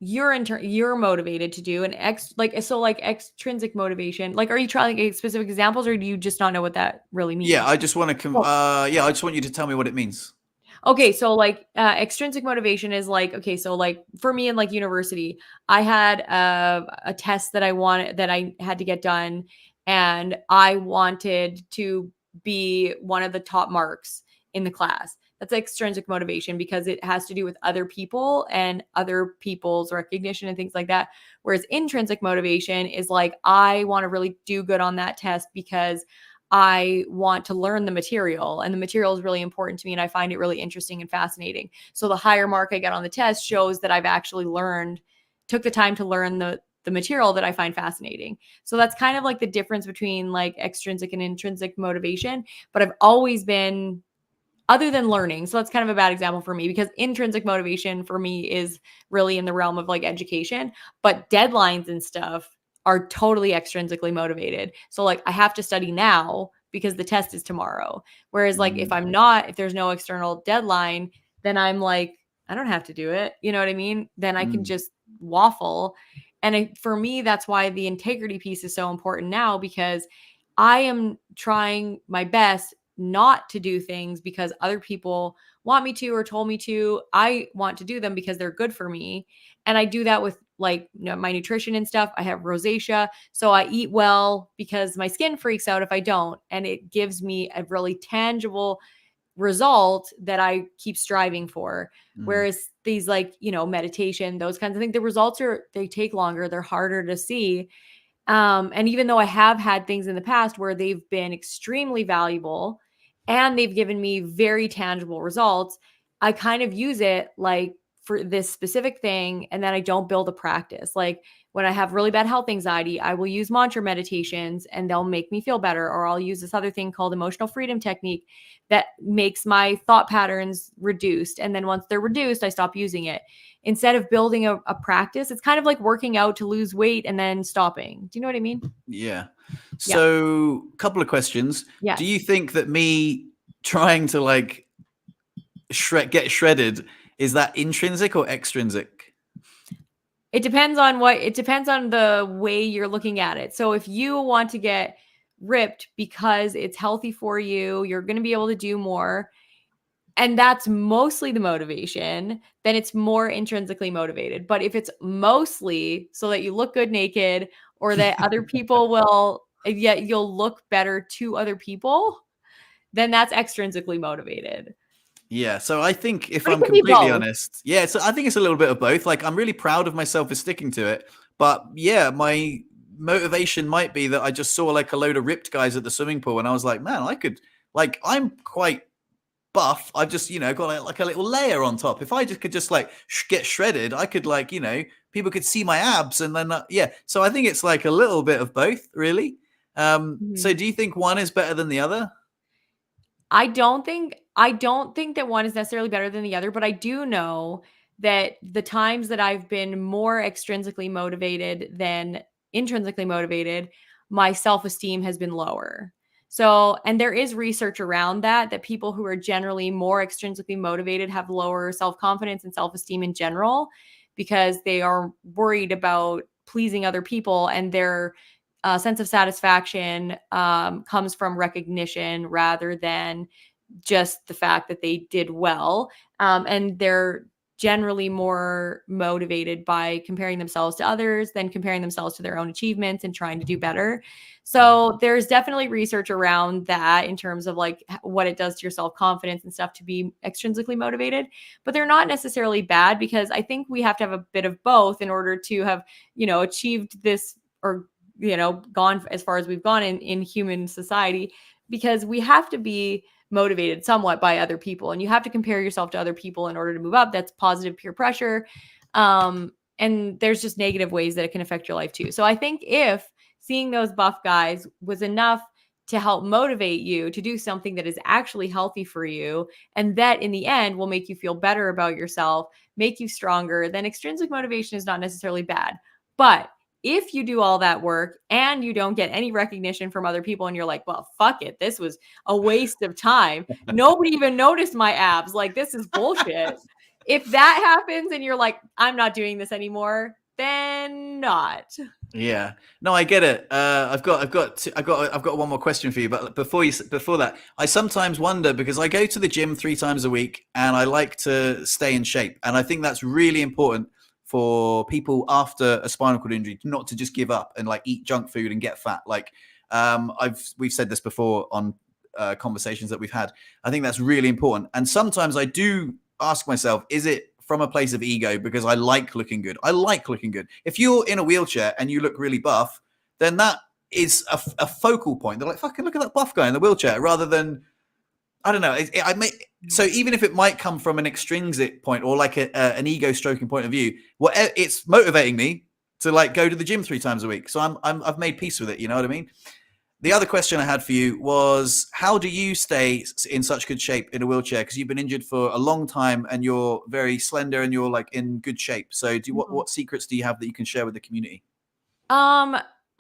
you're motivated to do, and extrinsic motivation. Like, are you trying to get specific examples, or do you just not know what that really means? Yeah, I just want to I just want you to tell me what it means. Okay, so like extrinsic motivation is like, okay, so like for me in like university, I had a test that I had to get done, and I wanted to be one of the top marks in the class. That's extrinsic motivation because it has to do with other people and other people's recognition and things like that. Whereas intrinsic motivation is like, I want to really do good on that test because I want to learn the material, and the material is really important to me, and I find it really interesting and fascinating. So the higher mark I get on the test shows that I've actually took the time to learn the material that I find fascinating. So that's kind of like the difference between like extrinsic and intrinsic motivation. But I've always been, other than learning, so that's kind of a bad example for me, because intrinsic motivation for me is really in the realm of like education, but deadlines and stuff are totally extrinsically motivated. So like I have to study now because the test is tomorrow. Whereas like if there's no external deadline, then I'm like, I don't have to do it. You know what I mean? Then I can just waffle. And for me, that's why the integrity piece is so important now, because I am trying my best not to do things because other people want me to or told me to. I want to do them because they're good for me. And I do that with like my nutrition and stuff. I have rosacea, so I eat well because my skin freaks out if I don't. And it gives me a really tangible result that I keep striving for. Whereas these like, meditation, those kinds of things, the results they take longer, they're harder to see. And even though I have had things in the past where they've been extremely valuable and they've given me very tangible results, I kind of use it like for this specific thing. And then I don't build a practice. Like when I have really bad health anxiety, I will use mantra meditations and they'll make me feel better. Or I'll use this other thing called emotional freedom technique that makes my thought patterns reduced. And then once they're reduced, I stop using it. Instead of building a practice, it's kind of like working out to lose weight and then stopping. Do you know what I mean? Yeah. So a couple of questions. Yeah. Do you think that me trying to like get shredded, is that intrinsic or extrinsic? It depends on the way you're looking at it. So if you want to get ripped because it's healthy for you, you're going to be able to do more, and that's mostly the motivation, then it's more intrinsically motivated. But if it's mostly so that you look good naked or that other people you'll look better to other people, then that's extrinsically motivated. Yeah. So I think if But it I'm can be completely both. honest, so I think it's a little bit of both. Like I'm really proud of myself for sticking to it. But yeah, my motivation might be that I just saw like a load of ripped guys at the swimming pool and I was like, man, I could, like, I'm quite buff. I've just, got like a little layer on top. If I just could just like get shredded, I could like, people could see my abs and then, So I think it's like a little bit of both, really. So do you think one is better than the other? I don't think that one is necessarily better than the other, but I do know that the times that I've been more extrinsically motivated than intrinsically motivated, my self-esteem has been lower. So, and there is research around that people who are generally more extrinsically motivated have lower self-confidence and self-esteem in general because they are worried about pleasing other people, and their sense of satisfaction comes from recognition rather than just the fact that they did well. And they're generally more motivated by comparing themselves to others than comparing themselves to their own achievements and trying to do better. So there's definitely research around that in terms of like what it does to your self-confidence and stuff to be extrinsically motivated, but they're not necessarily bad, because I think we have to have a bit of both in order to have, achieved this, or gone as far as we've gone in human society, because we have to be motivated somewhat by other people, and you have to compare yourself to other people in order to move up. That's positive peer pressure. And there's just negative ways that it can affect your life too. So I think if seeing those buff guys was enough to help motivate you to do something that is actually healthy for you, and that in the end will make you feel better about yourself, make you stronger, then extrinsic motivation is not necessarily bad. But if you do all that work and you don't get any recognition from other people, and you're like, well, fuck it, this was a waste of time. Nobody even noticed my abs. Like, this is bullshit. If that happens and you're like, I'm not doing this anymore, then not. Yeah, no, I get it. I've got one more question for you, but before that, I sometimes wonder, because I go to the gym 3 times a week and I like to stay in shape, and I think that's really important for people after a spinal cord injury, not to just give up and like eat junk food and get fat. Like we've said this before on conversations that we've had. I think that's really important, and sometimes I do ask myself, is it from a place of ego because I like looking good? I like looking good. If you're in a wheelchair and you look really buff, then that is a focal point. They're like, fucking look at that buff guy in the wheelchair, rather than, I don't know. So even if it might come from an extrinsic point or like an ego stroking point of view, it's motivating me to like go to the gym 3 times a week. So I've made peace with it. You know what I mean? The other question I had for you was, how do you stay in such good shape in a wheelchair? Because you've been injured for a long time and you're very slender and you're like in good shape. So what secrets do you have that you can share with the community?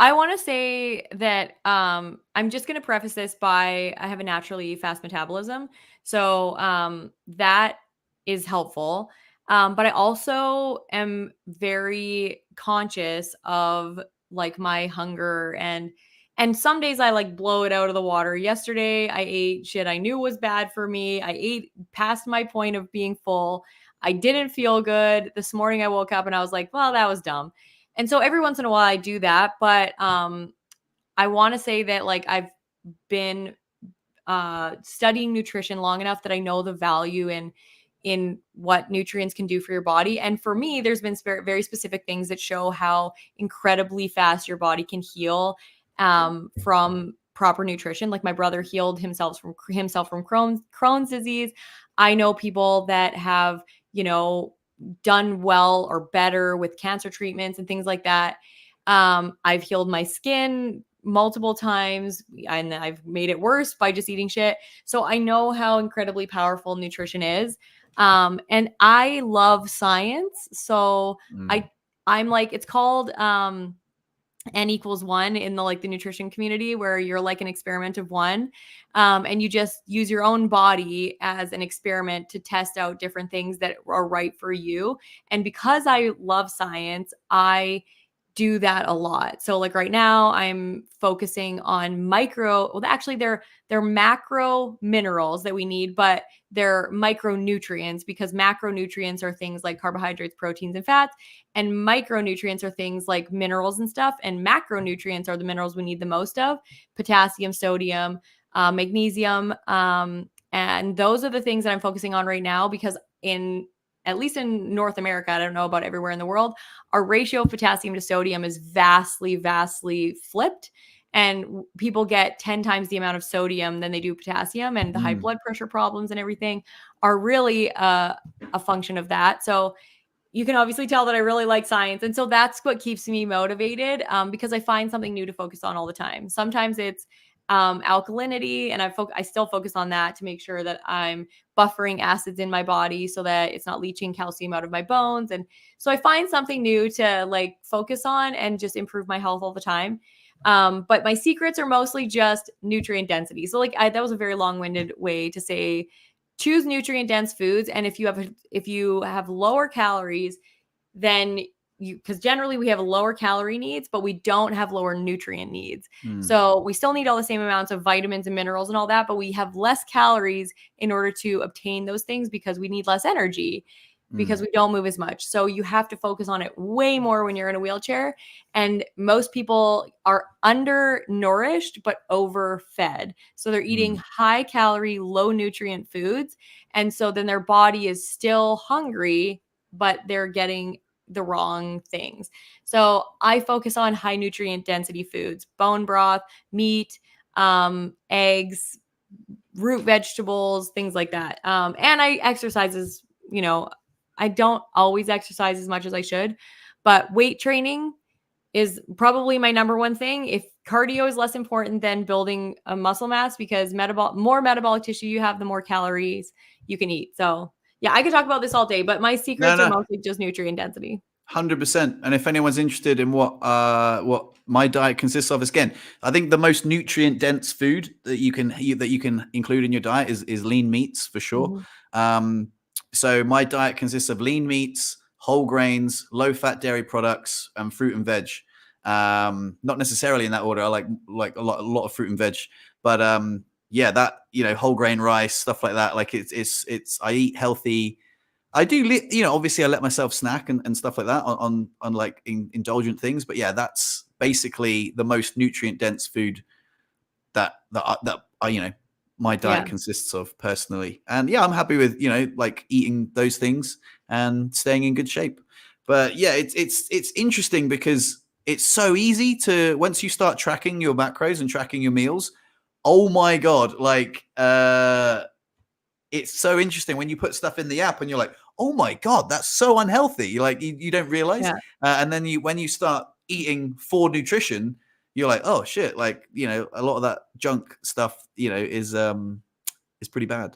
I want to say that I'm just going to preface this by, I have a naturally fast metabolism. So that is helpful. But I also am very conscious of like my hunger and And some days I like blow it out of the water. Yesterday I ate shit I knew was bad for me. I ate past my point of being full. I didn't feel good. This morning I woke up and I was like, well, that was dumb. And so every once in a while I do that, but I want to say that like I've been studying nutrition long enough that I know the value in what nutrients can do for your body. And for me, there's been very specific things that show how incredibly fast your body can heal from proper nutrition. Like my brother healed himself from Crohn's disease. I know people that have, done well or better with cancer treatments and things like that. I've healed my skin multiple times and I've made it worse by just eating shit. So I know how incredibly powerful nutrition is. And I love science. So I'm like, it's called N=1 in the nutrition community, where you're like an experiment of one. And you just use your own body as an experiment to test out different things that are right for you. And because I love science, I do that a lot. So like right now I'm focusing on they're macro minerals that we need, but they're micronutrients, because macronutrients are things like carbohydrates, proteins, and fats, and micronutrients are things like minerals and stuff. And macronutrients are the minerals we need the most of: potassium, sodium, magnesium. And those are the things that I'm focusing on right now, because at least in North America, I don't know about everywhere in the world, our ratio of potassium to sodium is vastly, vastly flipped. And people get 10 times the amount of sodium than they do potassium. And the high blood pressure problems and everything are really a function of that. So you can obviously tell that I really like science. And so that's what keeps me motivated, because I find something new to focus on all the time. Sometimes it's alkalinity, and I still focus on that to make sure that I'm buffering acids in my body so that it's not leaching calcium out of my bones. And so I find something new to like focus on and just improve my health all the time. But my secrets are mostly just nutrient density. So that was a very long-winded way to say choose nutrient dense foods. And if you have lower calories, then because generally we have lower calorie needs, but we don't have lower nutrient needs. So we still need all the same amounts of vitamins and minerals and all that, but we have less calories in order to obtain those things, because we need less energy, because we don't move as much. So you have to focus on it way more when you're in a wheelchair. And most people are undernourished, but overfed. So they're eating high calorie, low nutrient foods. And so then their body is still hungry, but they're getting the wrong things. So I focus on high nutrient density foods: bone broth, meat, eggs, root vegetables, things like that. And I exercises, I don't always exercise as much as I should, but weight training is probably my number one thing. If cardio is less important than building a muscle mass, because more metabolic tissue you have, the more calories you can eat. So yeah, I could talk about this all day, but my secrets are mostly just nutrient density. 100%. And if anyone's interested in what my diet consists of, again, I think the most nutrient dense food that you can include in your diet is lean meats, for sure. So my diet consists of lean meats, whole grains, low fat dairy products, and fruit and veg. Not necessarily in that order. I like a lot of fruit and veg, but that whole grain rice, stuff like that. Like it's I eat healthy. I do, obviously I let myself snack and stuff like that on like indulgent things, but yeah, that's basically the most nutrient dense food that I my diet consists of personally. And yeah, I'm happy with like eating those things and staying in good shape. But yeah, it's interesting because it's so easy to, once you start tracking your macros and tracking your meals, oh my god, like it's so interesting when you put stuff in the app and you're like, oh my god, that's so unhealthy. You don't realize. And then when you start eating for nutrition, you're like, oh shit, like a lot of that junk stuff is pretty bad.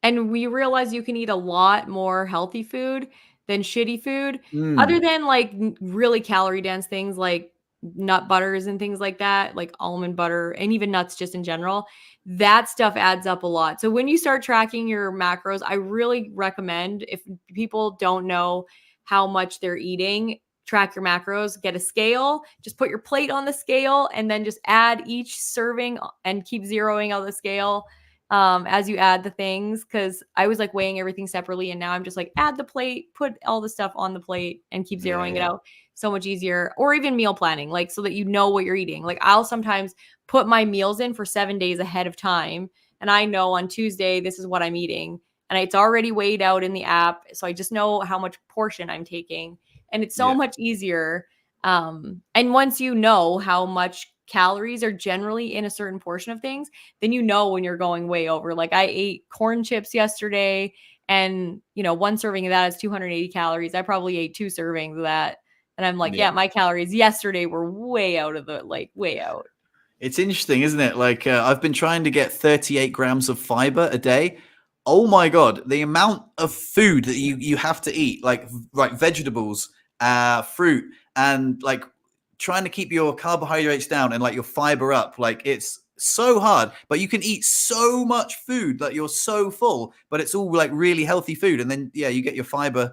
And we realize you can eat a lot more healthy food than shitty food, other than like really calorie dense things like nut butters and things like that, like almond butter and even nuts just in general. That stuff adds up a lot. So when you start tracking your macros, I really recommend, if people don't know how much they're eating, track your macros, get a scale, just put your plate on the scale, and then just add each serving and keep zeroing out the scale as you add the things. Cause I was like weighing everything separately, and now I'm just like, add the plate, put all the stuff on the plate, and keep zeroing it out. So much easier. Or even meal planning, like so that you know what you're eating. Like I'll sometimes put my meals in for 7 days ahead of time, and I know on Tuesday this is what I'm eating, and it's already weighed out in the app, so I just know how much portion I'm taking, and it's so much easier. And once you know how much calories are generally in a certain portion of things, then you know when you're going way over. Like I ate corn chips yesterday, and one serving of that is 280 calories. I probably ate 2 servings of that, and I'm like, my calories yesterday were way out of the way out. It's interesting, isn't it? Like I've been trying to get 38 grams of fiber a day. Oh my God, the amount of food that you have to eat, like vegetables, fruit, and like trying to keep your carbohydrates down and like your fiber up. Like it's so hard, but you can eat so much food that you're so full, but it's all like really healthy food. And then, you get your fiber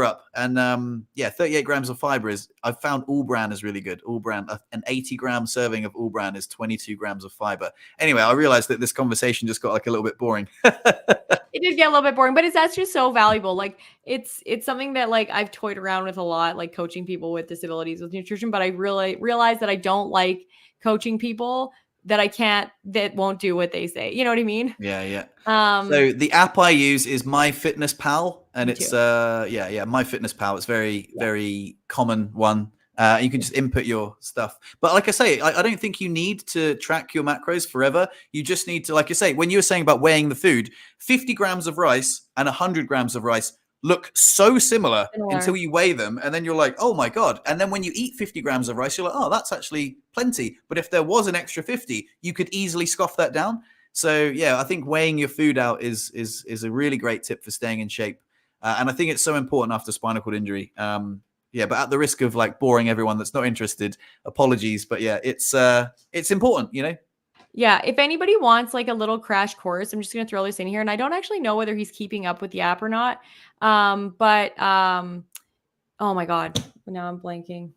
up. And 38 grams of fiber I've found All Bran is really good. All Bran, an 80-gram serving of All Bran is 22 grams of fiber. Anyway, I realized that this conversation just got like a little bit boring. It did get a little bit boring, but that's just so valuable. Like it's something that like I've toyed around with a lot, like coaching people with disabilities with nutrition, but I really realized that I don't like coaching people that won't do what they say. You know what I mean? Yeah. So the app I use is MyFitnessPal, and it's MyFitnessPal. It's very common one. You can just input your stuff. But like I say, I don't think you need to track your macros forever. You just need to, like you say, when you were saying about weighing the food, 50 grams of rice and 100 grams of rice look so similar until you weigh them. And then you're like, oh my God. And then when you eat 50 grams of rice, you're like, oh, that's actually plenty. But if there was an extra 50, you could easily scoff that down. So I think weighing your food out is a really great tip for staying in shape. And I think it's so important after spinal cord injury. But at the risk of like boring everyone that's not interested, apologies. But it's important, Yeah, if anybody wants like a little crash course, I'm just going to throw this in here. And I don't actually know whether he's keeping up with the app or not. Oh my God, now I'm blanking.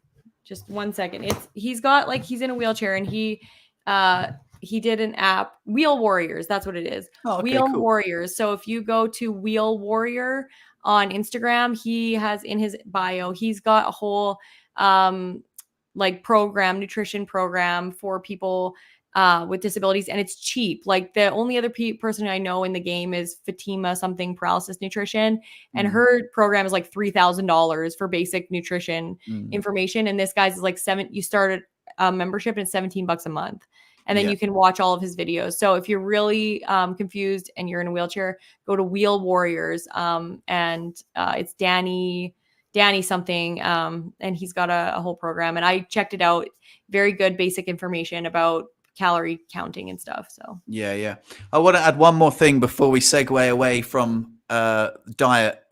Just 1 second. He's in a wheelchair, and he did an app, Wheel Warriors. That's what it is. Oh, okay, Wheel cool. Warriors. So if you go to Wheel Warrior on Instagram, he has in his bio, he's got a whole nutrition program for people with disabilities, and it's cheap. Like the only other person I know in the game is Fatima something Paralysis Nutrition, and her program is like $3,000 for basic nutrition information, and this guy's is like you start a membership and it's $17 a month, and then you can watch all of his videos. So if you're really confused and you're in a wheelchair, go to Wheel Warriors, and it's Danny something, and he's got a whole program, and I checked it out. Very good basic information about calorie counting and stuff. So I want to add one more thing before we segue away from diet.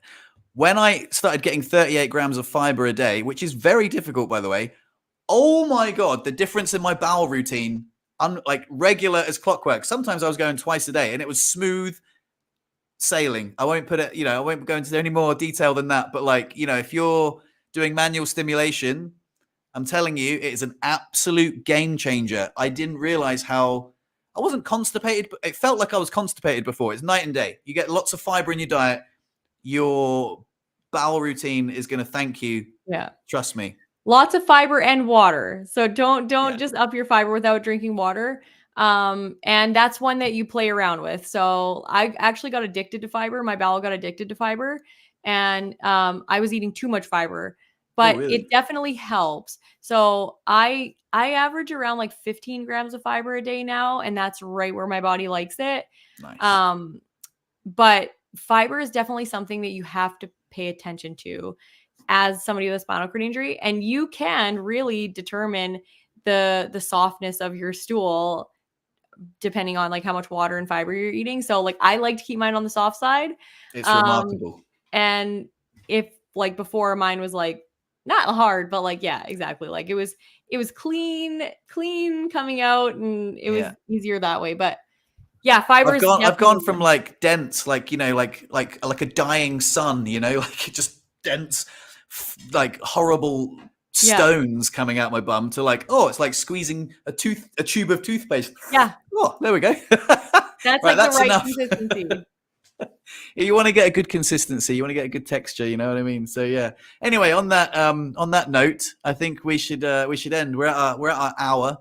When I started getting 38 grams of fiber a day, which is very difficult, by the way, oh my God, the difference in my bowel routine, like regular as clockwork. Sometimes I was going twice a day, and it was smooth sailing. I won't put it, I won't go into any more detail than that. But like, if you're doing manual stimulation, I'm telling you, it is an absolute game changer. I didn't realize how I wasn't constipated, but it felt like I was constipated before. It's night and day. You get lots of fiber in your diet. Your bowel routine is going to thank you. Yeah. Trust me. Lots of fiber and water. So don't just up your fiber without drinking water. And that's one that you play around with. So I actually got addicted to fiber. My bowel got addicted to fiber, and I was eating too much fiber. But it definitely helps. So I average around like 15 grams of fiber a day now, and that's right where my body likes it. Nice. But fiber is definitely something that you have to pay attention to as somebody with a spinal cord injury, and you can really determine the softness of your stool depending on like how much water and fiber you're eating. So like I like to keep mine on the soft side. It's remarkable. And if like before, mine was like not hard, but like, yeah, exactly. Like it was clean coming out, and it was easier that way. But yeah, fiber I've gone from like dense, like, like a dying sun, like just dense like horrible stones coming out my bum to like, oh, it's like squeezing a tube of toothpaste. Yeah. Oh, there we go. That's right, like that's the right enough. consistency. You want to get a good consistency. You want to get a good texture. You know what I mean? So yeah. Anyway, on that note, I think we should end. We're at our hour.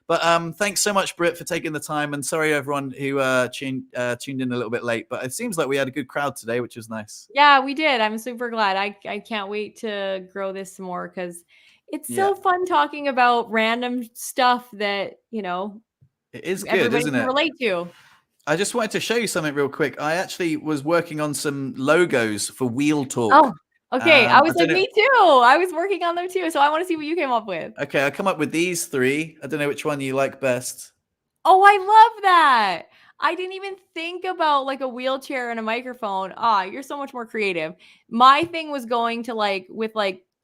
But thanks so much, Brit, for taking the time. And sorry, everyone who tuned in a little bit late. But it seems like we had a good crowd today, which was nice. Yeah, we did. I'm super glad. I can't wait to grow this some more because it's so fun talking about random stuff that, it is good, everybody isn't can it? relate to. I just wanted to show you something real quick. I actually was working on some logos for Wheel Talk. Oh, okay. I was like, me too. I was working on them too. So I want to see what you came up with. Okay, I come up with these 3. I don't know which one you like best. Oh, I love that. I didn't even think about like a wheelchair and a microphone. You're so much more creative. My thing was going to with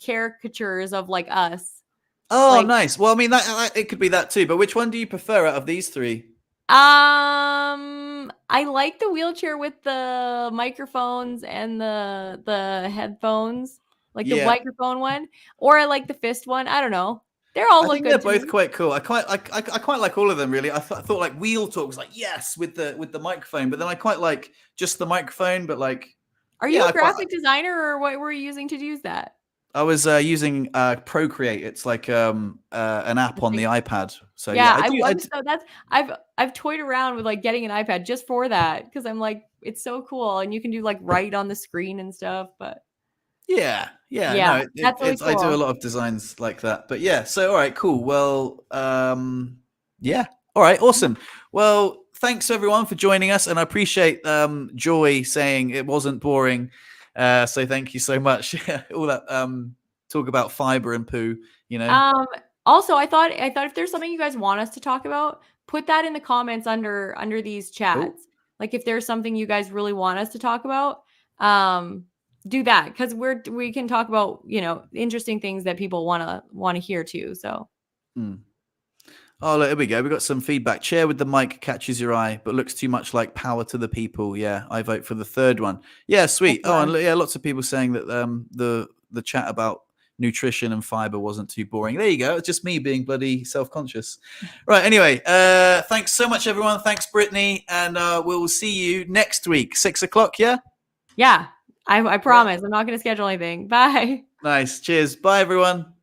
caricatures of like us. Oh, nice. Well, I mean, that it could be that too. But which one do you prefer out of these 3? I like the wheelchair with the microphones and the headphones, like the microphone one, or I like the fist one. I don't know. They're all look good. They're both quite cool. I quite like all of them really. I thought like Wheel Talk was like yes with the microphone, but then I quite like just the microphone. But like, are you a graphic designer or what were you using to use that? I was using Procreate. It's like an app on the iPad. So I've toyed around with like getting an iPad just for that because I'm like it's so cool and you can do like write on the screen and stuff. But yeah. No, that's really cool. I do a lot of designs like that. But yeah, so all right, cool. Well, yeah, all right, awesome. Well, thanks everyone for joining us, and I appreciate Joy saying it wasn't boring. So thank you so much. All that talk about fiber and poo, Also, I thought if there's something you guys want us to talk about, put that in the comments under these chats. Ooh. Like if there's something you guys really want us to talk about, do that because we can talk about interesting things that people want to hear too. So. Oh, look, here we go. We got some feedback. Chair with the mic catches your eye, but looks too much like power to the people. Yeah, I vote for the third one. Yeah, sweet. Oh, and yeah, lots of people saying that the chat about nutrition and fiber wasn't too boring. There you go. It's just me being bloody self-conscious. Right. Anyway, thanks so much, everyone. Thanks, Brittney, and we'll see you next week, 6 o'clock. Yeah. Yeah, I promise. I'm not going to schedule anything. Bye. Nice. Cheers. Bye, everyone.